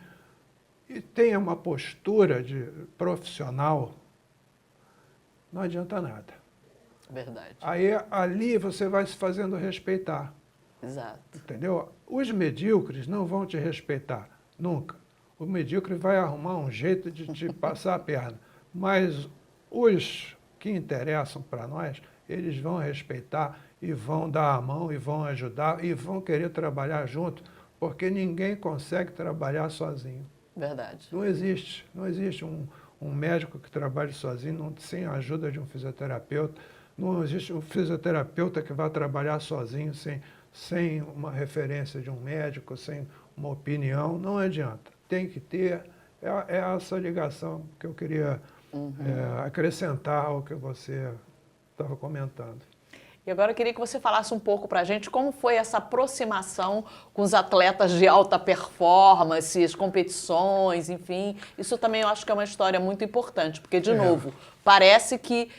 e tenha uma postura de profissional, não adianta nada. Verdade. Aí ali você vai se fazendo respeitar. Exato. Entendeu? Os medíocres não vão te respeitar, nunca. O medíocre vai arrumar um jeito de te passar a perna. Mas os que interessam para nós, eles vão respeitar e vão dar a mão e vão ajudar e vão querer trabalhar junto, porque ninguém consegue trabalhar sozinho. Verdade. Não existe um médico que trabalhe sozinho sem a ajuda de um fisioterapeuta. Não existe um fisioterapeuta que vá trabalhar sozinho sem uma referência de um médico, sem uma opinião. Não adianta. Tem que ter. É essa ligação que eu queria acrescentar ao que você estava comentando. E agora eu queria que você falasse um pouco para a gente como foi essa aproximação com os atletas de alta performance, as competições, enfim. Isso também eu acho que é uma história muito importante, porque, de novo, parece que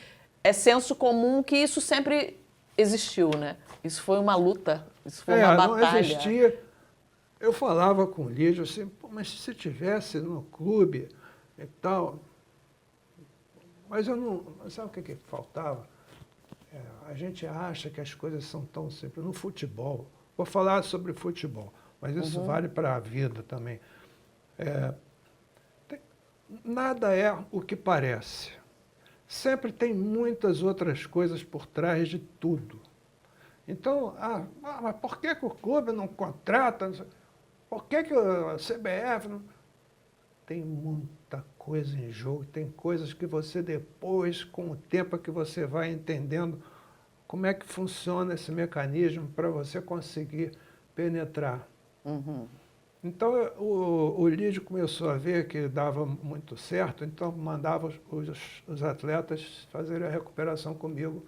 é senso comum que isso sempre existiu, né? Isso foi uma luta, isso foi uma batalha. Não existia. Eu falava com o Lídio assim, pô, mas se tivesse no clube e tal... Mas eu não... Sabe o que faltava? A gente acha que as coisas são tão simples. No futebol, vou falar sobre futebol, mas isso vale para a vida também. Nada é o que parece. Sempre tem muitas outras coisas por trás de tudo. Então, mas por que o clube não contrata? Por que a CBF não... Tem muita coisa em jogo, tem coisas que você depois, com o tempo que você vai entendendo como é que funciona esse mecanismo para você conseguir penetrar. Então, o Lídio começou a ver que dava muito certo, então mandava os atletas fazerem a recuperação comigo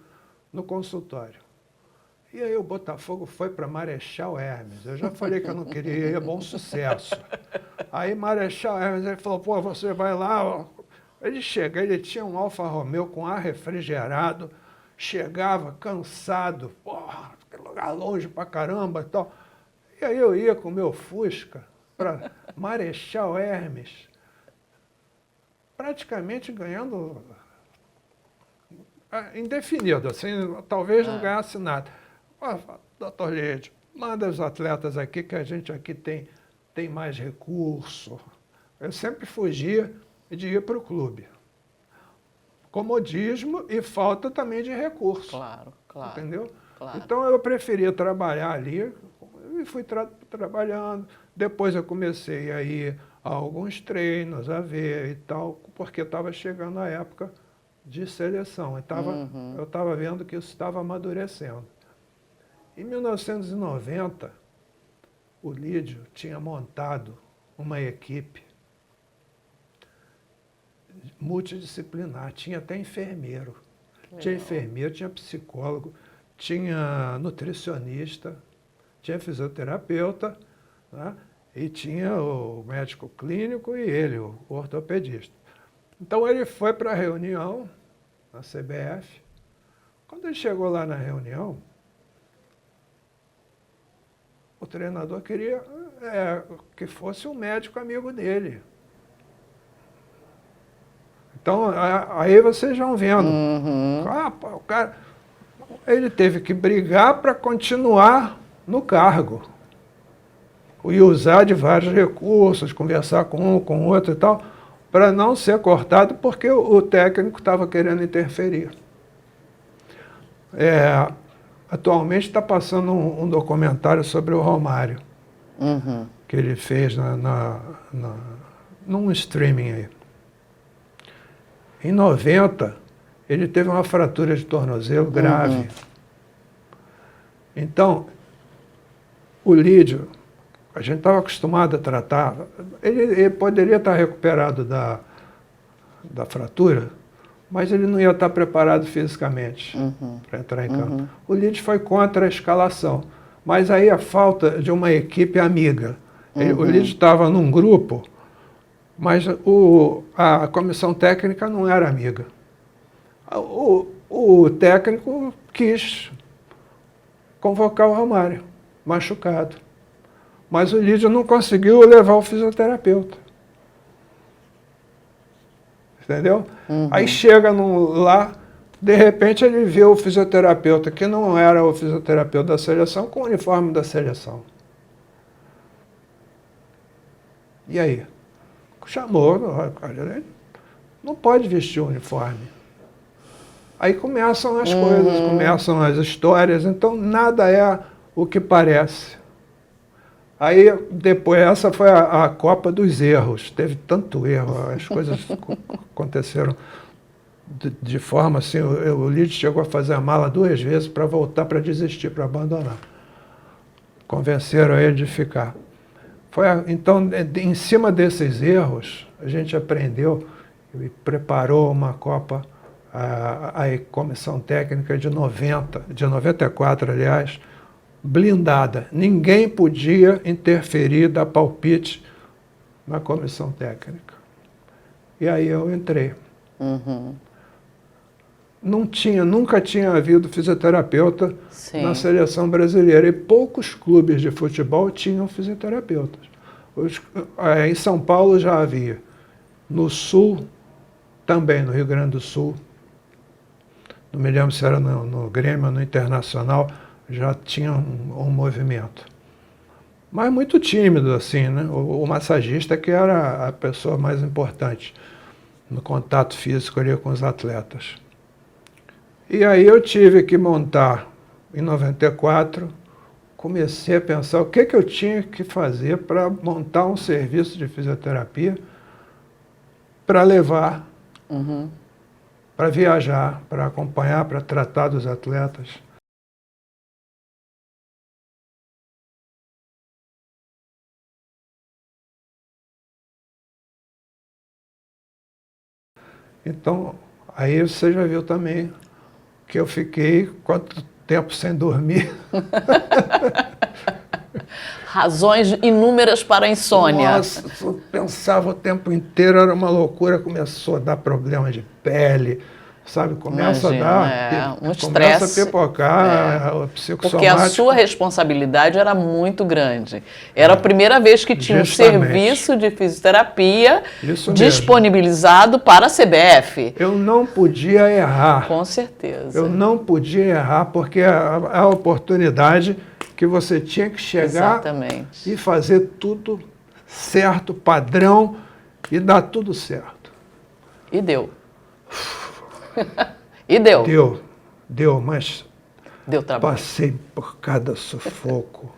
no consultório. E aí o Botafogo foi para Marechal Hermes. Eu já falei que eu não queria ir, é Bom Sucesso. Aí Marechal Hermes, ele falou, pô, você vai lá. Ó. Ele chega, ele tinha um Alfa Romeo com ar refrigerado, chegava cansado, porra, lugar longe pra caramba e tal. E aí eu ia com o meu Fusca para Marechal Hermes, praticamente ganhando indefinido, assim, talvez não ganhasse nada. Doutor Lídio, manda os atletas aqui, que a gente aqui tem mais recurso. Eu sempre fugia de ir para o clube. Comodismo e falta também de recurso. Claro. Entendeu? Claro. Então eu preferia trabalhar ali e fui trabalhando. Depois eu comecei a ir a alguns treinos, a ver e tal, porque estava chegando a época de seleção. Eu estava vendo que isso estava amadurecendo. Em 1990, o Lídio tinha montado uma equipe multidisciplinar, tinha até enfermeiro. Tinha enfermeiro, tinha psicólogo, tinha nutricionista, tinha fisioterapeuta, né? E tinha o médico clínico e ele, o ortopedista. Então ele foi para a reunião na CBF. Quando ele chegou lá na reunião, o treinador queria que fosse um médico amigo dele. Então, aí vocês vão vendo. O cara, ele teve que brigar para continuar no cargo. E usar de vários recursos, conversar com um, com outro e tal, para não ser cortado, porque o técnico estava querendo interferir. Atualmente está passando um documentário sobre o Romário, que ele fez num streaming aí. Em 90, ele teve uma fratura de tornozelo grave. Então, o Lídio, a gente estava acostumado a tratar, ele poderia estar recuperado da fratura, mas ele não ia estar preparado fisicamente para entrar em campo. O Lídio foi contra a escalação, mas aí a falta de uma equipe amiga. O Lídio estava num grupo, mas a comissão técnica não era amiga. O técnico quis convocar o Romário, machucado. Mas o Lídio não conseguiu levar o fisioterapeuta. Entendeu? Aí chega lá, de repente ele vê o fisioterapeuta, que não era o fisioterapeuta da seleção, com o uniforme da seleção. E aí? Chamou, olha, não pode vestir o uniforme. Aí começam as coisas, começam as histórias, então nada é o que parece. Aí depois, essa foi a Copa dos Erros, teve tanto erro, as coisas aconteceram de forma assim, o Lídio chegou a fazer a mala 2 vezes para voltar, para desistir, para abandonar. Convenceram ele de ficar. Então, em cima desses erros, a gente aprendeu e preparou uma Copa, a comissão técnica de 94, aliás, blindada. Ninguém podia interferir, dar palpite na comissão técnica. E aí eu entrei. Nunca tinha havido fisioterapeuta na seleção brasileira. E poucos clubes de futebol tinham fisioterapeutas. Em São Paulo já havia. No Sul, também, no Rio Grande do Sul. Não me lembro se era no Grêmio ou no Internacional, já tinha um movimento. Mas muito tímido, assim, né? O massagista que era a pessoa mais importante no contato físico ali com os atletas. E aí eu tive que montar, em 94, comecei a pensar o que eu tinha que fazer para montar um serviço de fisioterapia para levar, para viajar, para acompanhar, para tratar dos atletas. Então, aí você já viu também que eu fiquei quanto tempo sem dormir. Razões inúmeras para a insônia. Nossa, eu pensava o tempo inteiro, era uma loucura, começou a dar problema de pele, sabe? Começa a dar, um começa estresse, a pipocar, o psicossomático. Porque a sua responsabilidade era muito grande. Era a primeira vez que tinha justamente. Um serviço de fisioterapia Isso disponibilizado para a CBF. Eu não podia errar. Com certeza. Eu não podia errar, porque a oportunidade que você tinha que chegar e fazer tudo certo, padrão, e dar tudo certo. E deu. E deu. Deu, mas deu trabalho. Passei por cada sufoco.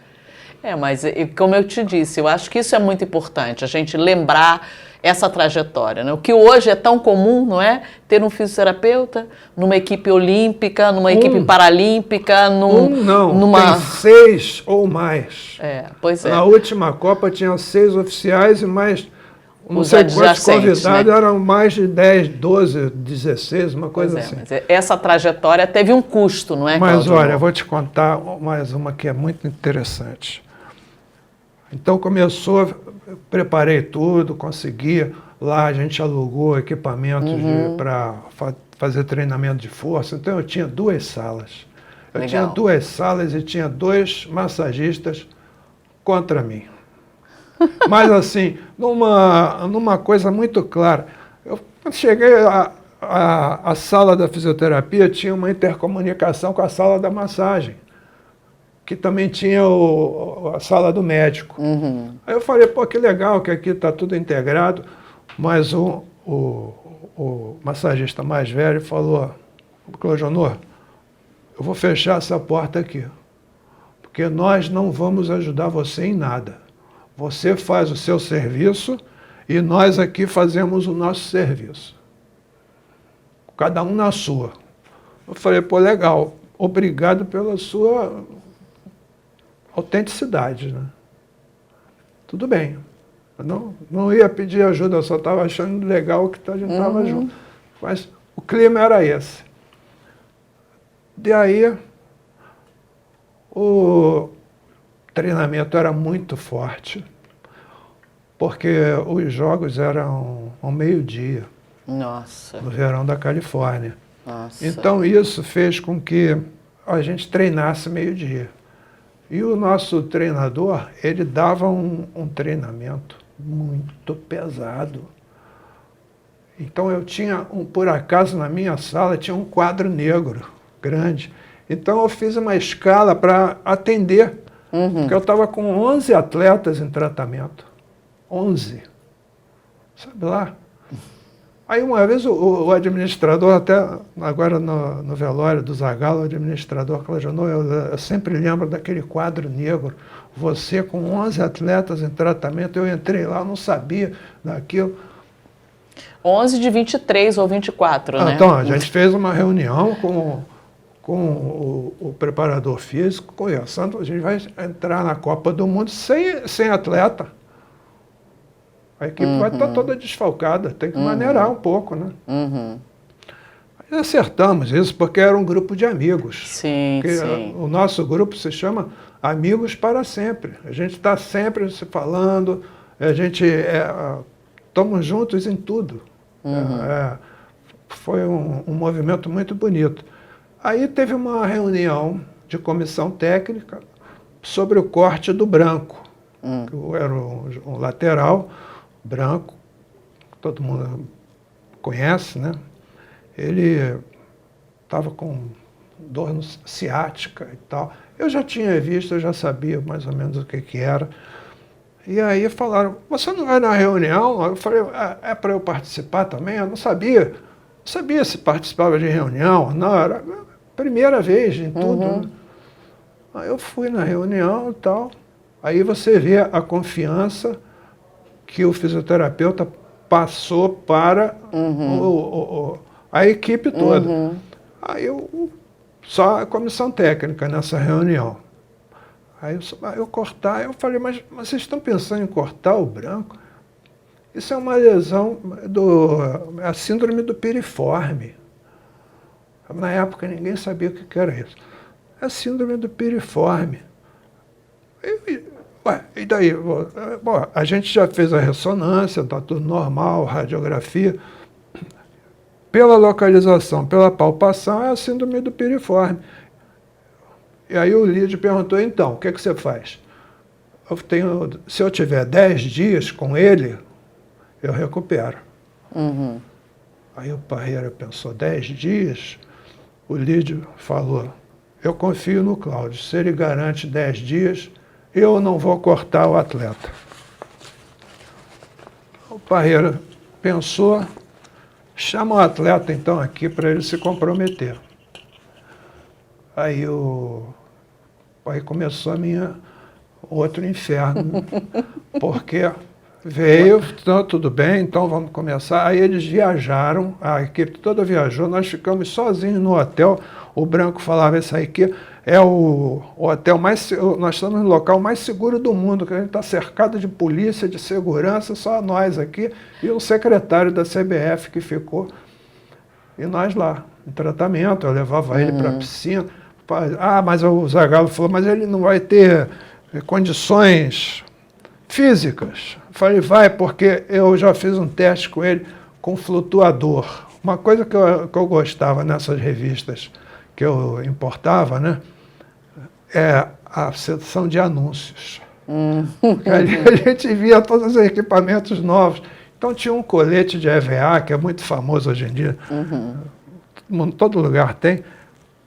Mas como eu te disse, eu acho que isso é muito importante, a gente lembrar essa trajetória, né? O que hoje é tão comum, não é? Ter um fisioterapeuta numa equipe olímpica, numa equipe paralímpica, tem 6 ou mais. Pois é. Na última Copa tinha 6 oficiais e mais não os sei quantos adjacentes, convidados, né? eram mais de 10, 12, 16, uma coisa assim. Mas essa trajetória teve um custo, não é, Mas Cláudio olha, Honor? eu vou te contar mais uma que é muito interessante. Então começou, eu preparei tudo, consegui. Lá a gente alugou equipamentos para fazer treinamento de força. Então eu tinha 2 salas. Eu Legal. tinha 2 salas e tinha 2 massagistas contra mim. Mas assim, numa coisa muito clara. Eu quando cheguei a sala da fisioterapia tinha uma intercomunicação com a sala da massagem, que também tinha a sala do médico. Aí eu falei, pô, que legal que aqui está tudo integrado, mas o massagista mais velho falou, Cláudio Honor, eu vou fechar essa porta aqui, porque nós não vamos ajudar você em nada. Você faz o seu serviço e nós aqui fazemos o nosso serviço. Cada um na sua. Eu falei, pô, legal, obrigado pela sua autenticidade, né? Tudo bem. Eu não ia pedir ajuda, eu só estava achando legal que a gente estava junto. Mas o clima era esse. Daí, o treinamento era muito forte, porque os jogos eram ao meio-dia, Nossa. no verão da Califórnia. Nossa. Então isso fez com que a gente treinasse meio-dia. E o nosso treinador, ele dava um treinamento muito pesado. Então eu tinha, por acaso na minha sala, tinha um quadro negro grande. Então eu fiz uma escala para atender, porque eu estava com 11 atletas em tratamento. 11. Sabe lá? Aí uma vez o administrador, até agora no velório do Zagallo, o administrador Cláudio Honor, eu sempre lembro daquele quadro negro, você com 11 atletas em tratamento, eu entrei lá, eu não sabia daquilo. 11 de 23 ou 24, né? Então, a gente fez uma reunião com o preparador físico, conversando, a gente vai entrar na Copa do Mundo sem atleta. A equipe vai estar toda desfalcada, tem que maneirar um pouco, né? Aí acertamos isso porque era um grupo de amigos. Sim, sim. O nosso grupo se chama Amigos para Sempre. A gente está sempre se falando, a gente estamos juntos em tudo. Foi um movimento muito bonito. Aí teve uma reunião de comissão técnica sobre o corte do branco, que era um lateral branco, todo mundo conhece, né? Ele estava com dor ciática e tal. Eu já tinha visto, eu já sabia mais ou menos o que era. E aí falaram, você não vai na reunião? Eu falei, é para eu participar também? Eu não sabia. Não sabia se participava de reunião. Não, era a primeira vez em tudo. Né? Aí eu fui na reunião e tal. Aí você vê a confiança que o fisioterapeuta passou para a equipe toda. Aí só a comissão técnica nessa reunião. Aí eu eu falei, mas vocês estão pensando em cortar o branco? Isso é uma lesão a síndrome do piriforme. Na época ninguém sabia o que era isso. É a síndrome do piriforme. E daí? Bom, a gente já fez a ressonância, está tudo normal, radiografia. Pela localização, pela palpação, é a síndrome do piriforme. E aí o Lídio perguntou, então, o que você faz? Se eu tiver 10 dias com ele, eu recupero. Aí o Parreira pensou, 10 dias? O Lídio falou, eu confio no Cláudio, se ele garante 10 dias, eu não vou cortar o atleta. O Parreira pensou, chama o atleta então aqui para ele se comprometer. Aí começou outro inferno, porque veio, então, tudo bem, então vamos começar. Aí eles viajaram, a equipe toda viajou, nós ficamos sozinhos no hotel. O Branco falava, esse aqui é o hotel mais... Nós estamos no local mais seguro do mundo, que a gente está cercado de polícia, de segurança, só nós aqui, e o secretário da CBF que ficou, e nós lá, em tratamento, eu levava ele para a piscina. Mas o Zagallo falou, mas ele não vai ter condições físicas. Eu falei, vai, porque eu já fiz um teste com ele com flutuador. Uma coisa que eu gostava nessas revistas que eu importava, né, é a seção de anúncios. Ali a gente via todos os equipamentos novos. Então tinha um colete de EVA, que é muito famoso hoje em dia, todo lugar tem,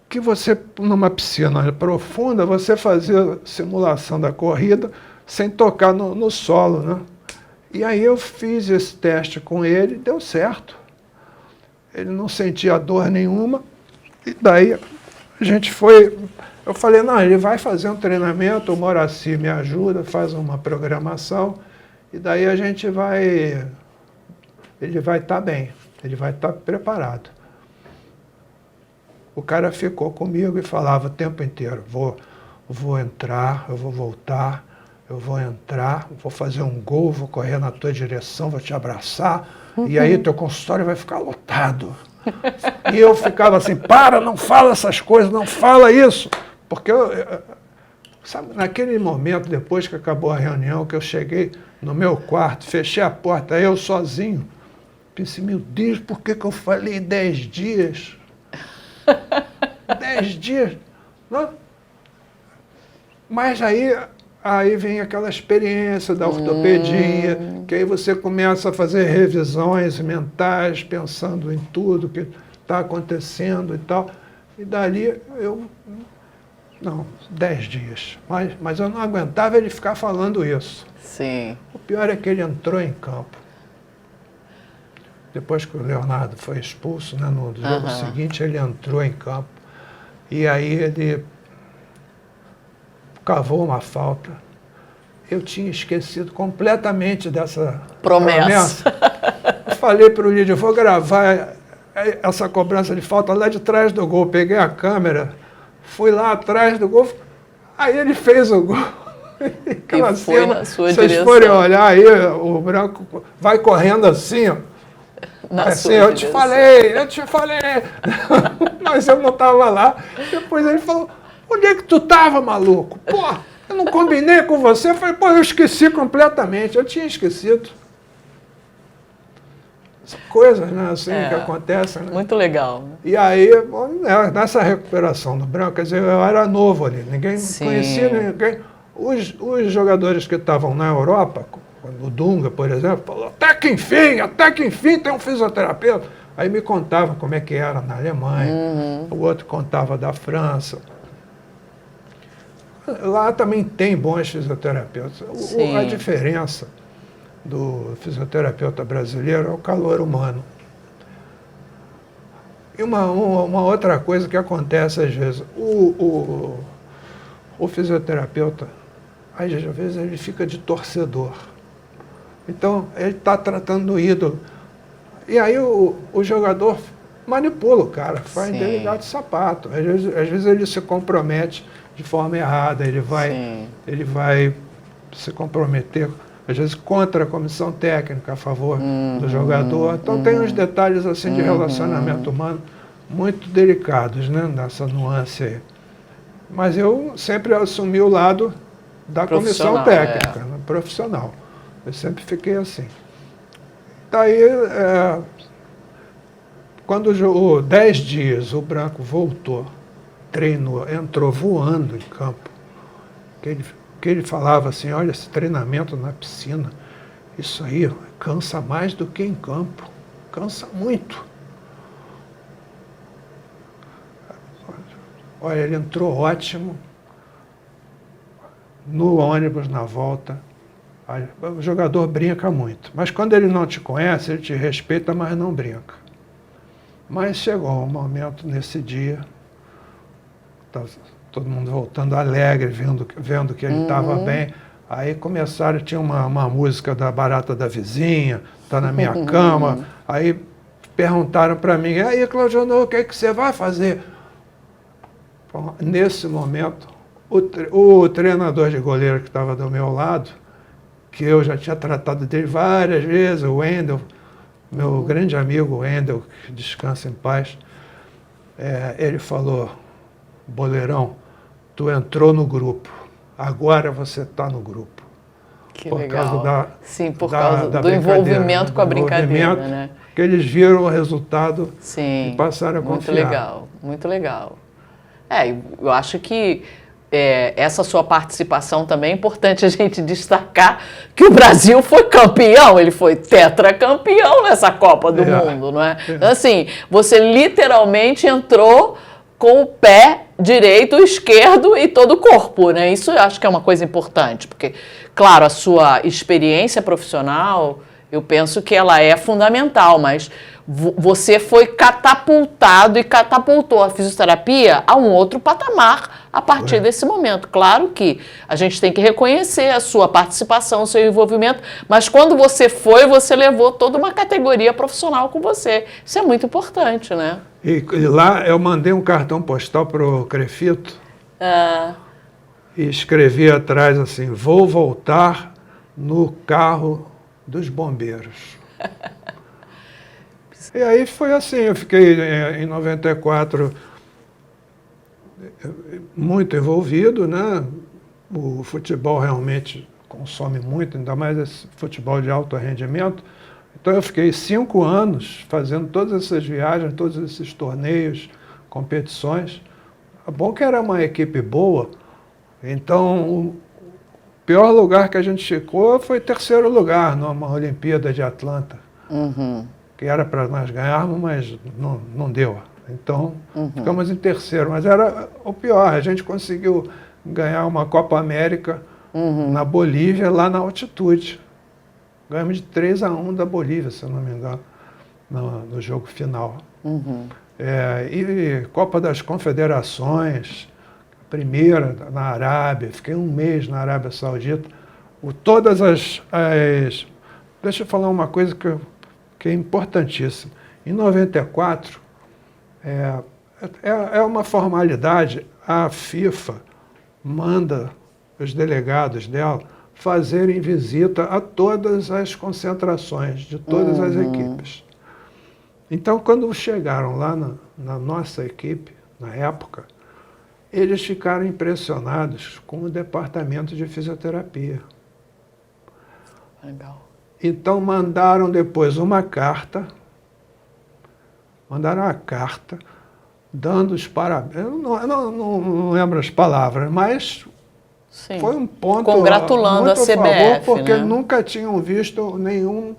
que você, numa piscina profunda, você fazia simulação da corrida sem tocar no solo, né? E aí eu fiz esse teste com ele, deu certo. Ele não sentia dor nenhuma, e daí a gente foi... Eu falei, não, ele vai fazer um treinamento, o Moraci me ajuda, faz uma programação, e daí a gente vai... Ele vai estar bem, ele vai estar preparado. O cara ficou comigo e falava o tempo inteiro, vou entrar, eu vou voltar, eu vou entrar, vou fazer um gol, vou correr na tua direção, vou te abraçar, e aí teu consultório vai ficar lotado. E eu ficava assim, não fala essas coisas, não fala isso. Porque, sabe, naquele momento, depois que acabou a reunião, que eu cheguei no meu quarto, fechei a porta, eu sozinho, pensei, meu Deus, por que eu falei 10 dias? 10 dias? Não? Mas aí vem aquela experiência da ortopedia, que aí você começa a fazer revisões mentais, pensando em tudo que está acontecendo e tal. E dali não, 10 dias. Mas eu não aguentava ele ficar falando isso. Sim. O pior é que ele entrou em campo. Depois que o Leonardo foi expulso, né, no jogo seguinte, ele entrou em campo. E aí ele cavou uma falta. Eu tinha esquecido completamente dessa promessa. Eu falei para o Lídio, vou gravar essa cobrança de falta lá de trás do gol. Peguei a câmera, fui lá atrás do gol, aí ele fez o gol. E foi na sua direção. Vocês forem olhar aí, o Branco vai correndo assim, ó. Assim, eu te falei. Mas eu não estava lá. Depois ele falou, onde é que tu estava, maluco? Pô, eu não combinei com você. Eu falei, pô, eu esqueci completamente. Eu tinha esquecido. Coisas, né, assim, que acontecem. Né? Muito legal. E aí, nessa recuperação do Branco, quer dizer, eu era novo ali. Ninguém conhecia ninguém. Os jogadores que estavam na Europa, o Dunga, por exemplo, falou, até que enfim tem um fisioterapeuta. Aí me contava como é que era na Alemanha, o outro contava da França. Lá também tem bons fisioterapeutas. A diferença do fisioterapeuta brasileiro é o calor humano. E uma outra coisa que acontece às vezes, o fisioterapeuta, às vezes ele fica de torcedor. Então, ele está tratando do ídolo. E aí o jogador manipula o cara, faz delegado de sapato. Às vezes ele se compromete de forma errada, ele vai se comprometer, às vezes, contra a comissão técnica, a favor do jogador. Então, tem uns detalhes assim de relacionamento humano muito delicados, né, nessa nuance aí. Mas eu sempre assumi o lado da comissão técnica, né, profissional. Eu sempre fiquei assim. Daí, quando 10 dias o Branco voltou, treinou, entrou voando em campo, que ele falava assim, olha, esse treinamento na piscina, isso aí cansa mais do que em campo, cansa muito. Olha, ele entrou ótimo, no ônibus, na volta. O jogador brinca muito, mas quando ele não te conhece, ele te respeita, mas não brinca. Mas chegou um momento nesse dia, todo mundo voltando alegre, vendo que ele estava bem. Aí tinha uma música da Barata da Vizinha, Tá na Minha Cama. Aí perguntaram para mim, e aí, Claudio, o que é que você vai fazer? Nesse momento, o treinador de goleiro que estava do meu lado, que eu já tinha tratado dele várias vezes, o Wendel, meu grande amigo Wendel, que descansa em paz, ele falou: Boleirão, tu entrou no grupo, agora você está no grupo. Que por legal. Causa Sim, por causa do envolvimento com a brincadeira, né? Que eles viram o resultado Sim, e passaram a muito confiar. legal, muito legal. Eu acho que essa sua participação também é importante a gente destacar que o Brasil foi campeão, ele foi tetracampeão nessa Copa do Mundo, não é? Assim, você literalmente entrou com o pé direito, esquerdo e todo o corpo, né? Isso eu acho que é uma coisa importante, porque, claro, a sua experiência profissional, eu penso que ela é fundamental, mas você foi catapultado e catapultou a fisioterapia a um outro patamar a partir desse momento. Claro que a gente tem que reconhecer a sua participação, o seu envolvimento, mas quando você foi, você levou toda uma categoria profissional com você. Isso é muito importante, né? E lá eu mandei um cartão postal para o Crefito e escrevi atrás assim: vou voltar no carro dos bombeiros. E aí foi assim, eu fiquei em 94 muito envolvido, né? O futebol realmente consome muito, ainda mais esse futebol de alto rendimento. Então eu fiquei 5 anos fazendo todas essas viagens, todos esses torneios, competições. É bom que era uma equipe boa, então o pior lugar que a gente ficou foi 3º lugar numa Olimpíada de Atlanta. Que era para nós ganharmos, mas não deu. Então, ficamos em 3º. Mas era o pior, a gente conseguiu ganhar uma Copa América na Bolívia, lá na altitude. Ganhamos de 3-1 da Bolívia, se eu não me engano, no jogo final. E Copa das Confederações, primeira na Arábia, fiquei 1 mês na Arábia Saudita. Todas as... Deixa eu falar uma coisa que é importantíssimo. Em 94, é uma formalidade, a FIFA manda os delegados dela fazerem visita a todas as concentrações de todas as equipes. Então, quando chegaram lá na nossa equipe, na época, eles ficaram impressionados com o departamento de fisioterapia. Legal. Então mandaram depois uma carta, dando os parabéns. Eu não lembro as palavras, mas Sim. Foi um ponto congratulando muito a CBF, favor, porque né? nunca tinham visto nenhum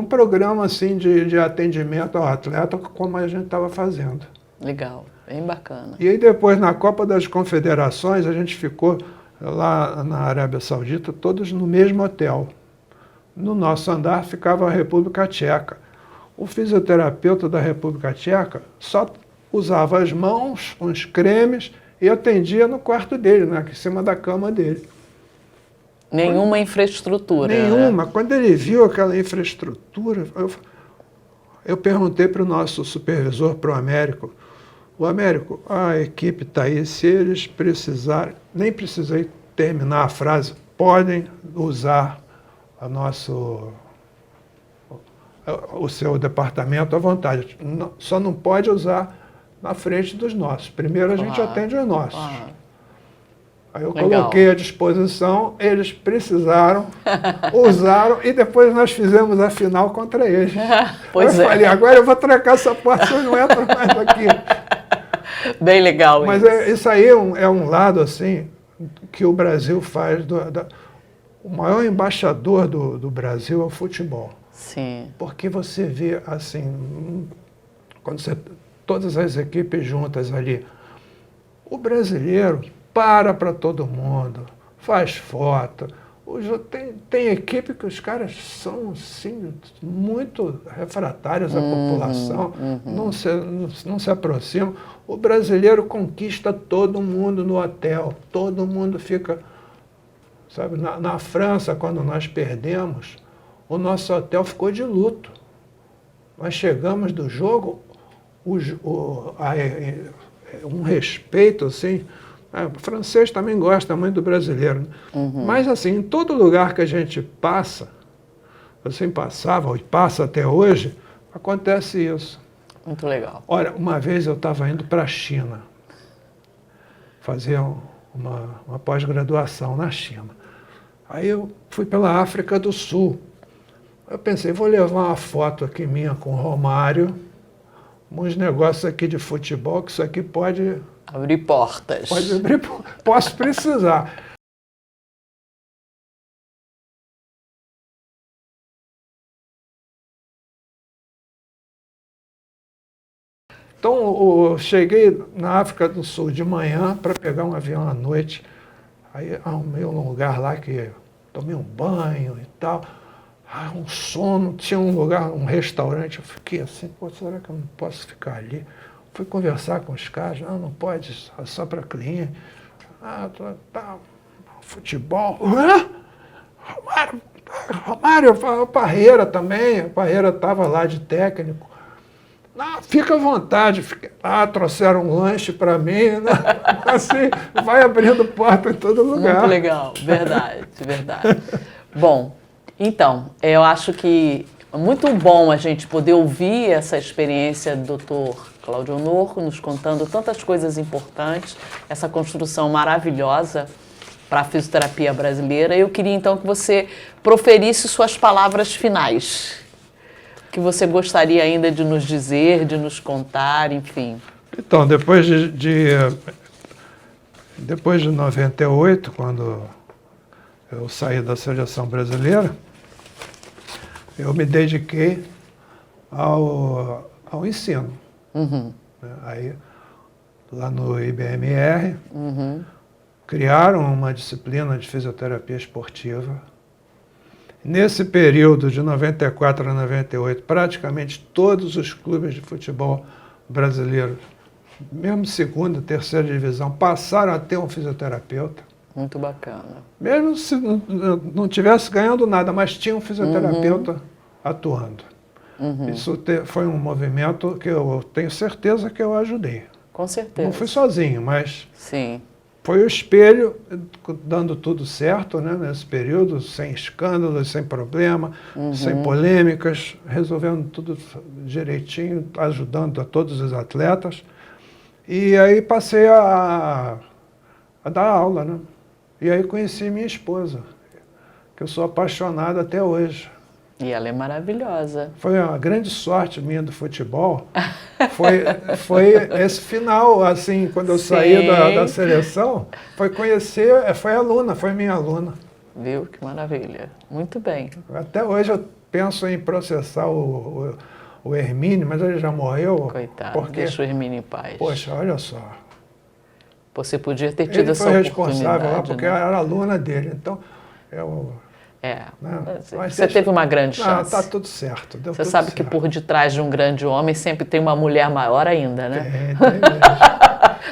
programa assim de atendimento ao atleta como a gente estava fazendo. Legal, bem bacana. E aí depois, na Copa das Confederações, a gente ficou lá na Arábia Saudita, todos no mesmo hotel. No nosso andar ficava a República Tcheca. O fisioterapeuta da República Tcheca só usava as mãos, uns cremes, e atendia no quarto dele, em cima da cama dele. Nenhuma infraestrutura. Nenhuma. Né? Quando ele viu aquela infraestrutura, eu perguntei para o nosso supervisor, para o Américo, a equipe está aí, se eles precisarem, nem precisei terminar a frase, podem usar o seu departamento à vontade. Só não pode usar na frente dos nossos. Primeiro a gente atende os nossos. Aí eu coloquei à disposição, eles precisaram, usaram, e depois nós fizemos a final contra eles. Pois eu falei, agora eu vou trancar essa porta, vocês não entram mais aqui. Bem legal Mas isso. Isso aí é um lado, assim, que o Brasil faz. O maior embaixador do Brasil é o futebol. Sim. Porque você vê, assim, quando todas as equipes juntas ali, o brasileiro para todo mundo, faz foto. Tem equipe que os caras são, assim, muito refratários à população, não se aproximam. O brasileiro conquista todo mundo no hotel, todo mundo fica... Sabe, na França, quando nós perdemos, o nosso hotel ficou de luto. Nós chegamos do jogo, um respeito, assim. O francês também gosta muito do brasileiro, né? Mas, assim, em todo lugar que a gente passa, assim, passava e passa até hoje, acontece isso. Muito legal. Olha, uma vez eu estava indo para a China, fazer uma pós-graduação na China. Aí eu fui pela África do Sul. Eu pensei, vou levar uma foto aqui minha com o Romário, uns negócios aqui de futebol, que isso aqui pode... Abrir portas. Pode abrir, posso precisar. Então, eu cheguei na África do Sul de manhã para pegar um avião à noite. Aí arrumei um lugar lá que tomei um banho e tal. Um sono, tinha um lugar, um restaurante. Eu fiquei assim, pô, será que eu não posso ficar ali? Fui conversar com os caras, não pode, é só para cliente. Futebol. Romário, o Parreira também, o Parreira estava lá de técnico. Fica à vontade. Trouxeram um lanche para mim, né? Assim, vai abrindo porta em todo lugar. Muito legal, verdade, verdade. Bom, então, eu acho que é muito bom a gente poder ouvir essa experiência do Dr. Cláudio Honor, nos contando tantas coisas importantes, essa construção maravilhosa para a fisioterapia brasileira. Eu queria, então, que você proferisse suas palavras finais. O que você gostaria ainda de nos dizer, de nos contar, enfim. Então, depois de 98, quando eu saí da seleção brasileira, eu me dediquei ao ensino. Aí, lá no IBMR, criaram uma disciplina de fisioterapia esportiva. Nesse período de 94 a 98, praticamente todos os clubes de futebol brasileiros, mesmo segunda, terceira divisão, passaram a ter um fisioterapeuta. Muito bacana. Mesmo se não tivesse ganhando nada, mas tinha um fisioterapeuta atuando. Isso foi um movimento que eu tenho certeza que eu ajudei. Com certeza. Não fui sozinho, mas sim, foi o espelho dando tudo certo, né, nesse período, sem escândalos, sem problema, sem polêmicas, resolvendo tudo direitinho, ajudando a todos os atletas. E aí passei a dar aula, né? E aí conheci minha esposa, que eu sou apaixonado até hoje. E ela é maravilhosa. Foi uma grande sorte minha do futebol. Foi esse final, assim, quando eu saí da seleção, foi aluna, foi minha aluna. Viu? Que maravilha. Muito bem. Até hoje eu penso em processar o Hermínio, mas ele já morreu. Coitado, deixa o Hermínio em paz. Poxa, olha só. Você podia ter tido essa oportunidade. Ele foi responsável lá, porque eu era aluna dele. Então, você teve uma grande chance. Está tudo certo. Você sabe que por detrás de um grande homem sempre tem uma mulher maior ainda, né? Tem mesmo.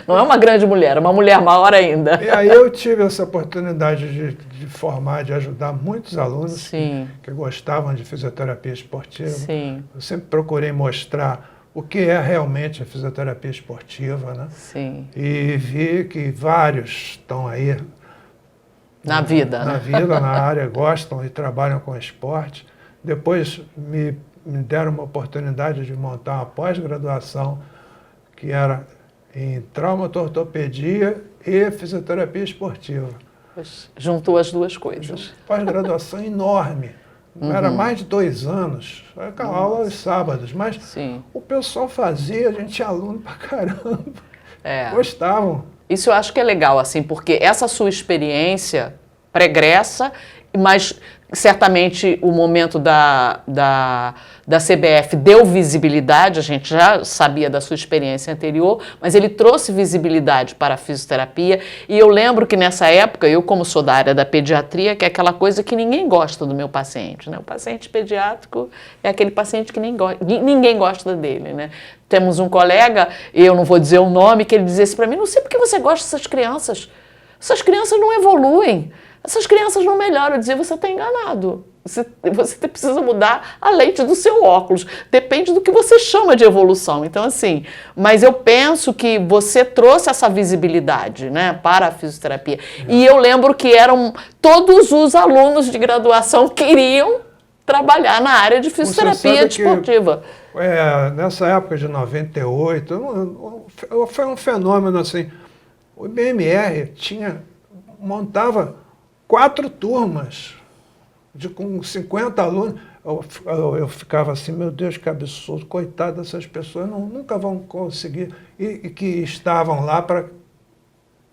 Não é uma grande mulher, é uma mulher maior ainda. E aí eu tive essa oportunidade de formar, de ajudar muitos alunos que gostavam de fisioterapia esportiva. Sim. Eu sempre procurei mostrar o que é realmente a fisioterapia esportiva, né? Sim. E vi que vários estão aí na vida, na área, gostam e trabalham com esporte. Depois me deram uma oportunidade de montar uma pós-graduação que era em traumatortopedia e fisioterapia esportiva. Juntou as duas coisas. Pós-graduação enorme. Era mais de 2 anos. Era aula aos sábados. Mas o pessoal fazia, a gente tinha aluno pra caramba. Gostavam. Isso eu acho que é legal, assim, porque essa sua experiência pregressa, mas certamente o momento da CBF deu visibilidade, a gente já sabia da sua experiência anterior, mas ele trouxe visibilidade para a fisioterapia. E eu lembro que nessa época, eu como sou da área da pediatria, que é aquela coisa que ninguém gosta do meu paciente, né? O paciente pediátrico é aquele paciente que ninguém gosta dele, né? Temos um colega, eu não vou dizer o nome, que ele dizia assim para mim: não sei por que você gosta dessas crianças. Essas crianças não evoluem. essas crianças não melhoram. Eu dizia, você está enganado. Você precisa mudar a lente do seu óculos. Depende do que você chama de evolução. Então, assim, mas eu penso que você trouxe essa visibilidade, né, para a fisioterapia. E eu lembro que todos os alunos de graduação queriam trabalhar na área de fisioterapia desportiva. Nessa época de 98, foi um fenômeno assim. O IBMR montava 4 turmas com 50 alunos. Eu ficava assim, meu Deus, que absurdo, coitado dessas pessoas, nunca vão conseguir, e que estavam lá para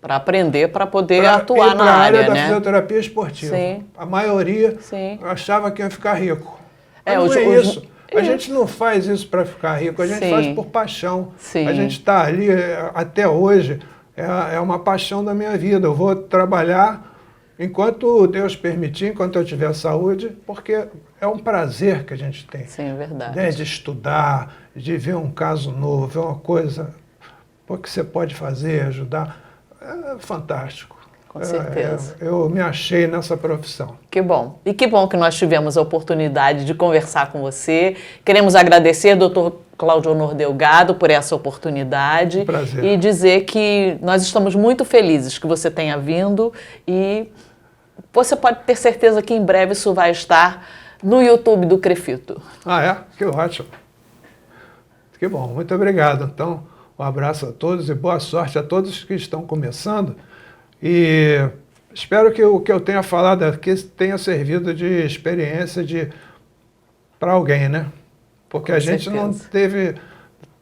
aprender, para poder atuar na área da fisioterapia esportiva. Sim. A maioria achava que ia ficar rico. Mas não é isso. A gente não faz isso para ficar rico, a gente faz por paixão. A gente está ali até hoje, é uma paixão da minha vida. Eu vou trabalhar enquanto Deus permitir, enquanto eu tiver saúde, porque é um prazer que a gente tem. Sim, é verdade. Né, de estudar, de ver um caso novo, ver uma coisa que você pode fazer, ajudar. É fantástico. Com certeza. Eu me achei nessa profissão. Que bom. E que bom que nós tivemos a oportunidade de conversar com você. Queremos agradecer, doutor Cláudio Honor Delgado, por essa oportunidade. Um prazer. E dizer que nós estamos muito felizes que você tenha vindo e você pode ter certeza que em breve isso vai estar no YouTube do Crefito. Que ótimo. Que bom, muito obrigado. Então, um abraço a todos e boa sorte a todos que estão começando. E espero que o que eu tenha falado aqui tenha servido de experiência para alguém, né? Porque a gente não teve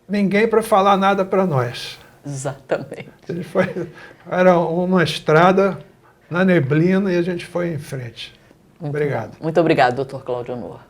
ninguém para falar nada para nós. Exatamente. Era uma estrada na neblina e a gente foi em frente. Muito obrigado. Muito obrigado, doutor Cláudio Honor.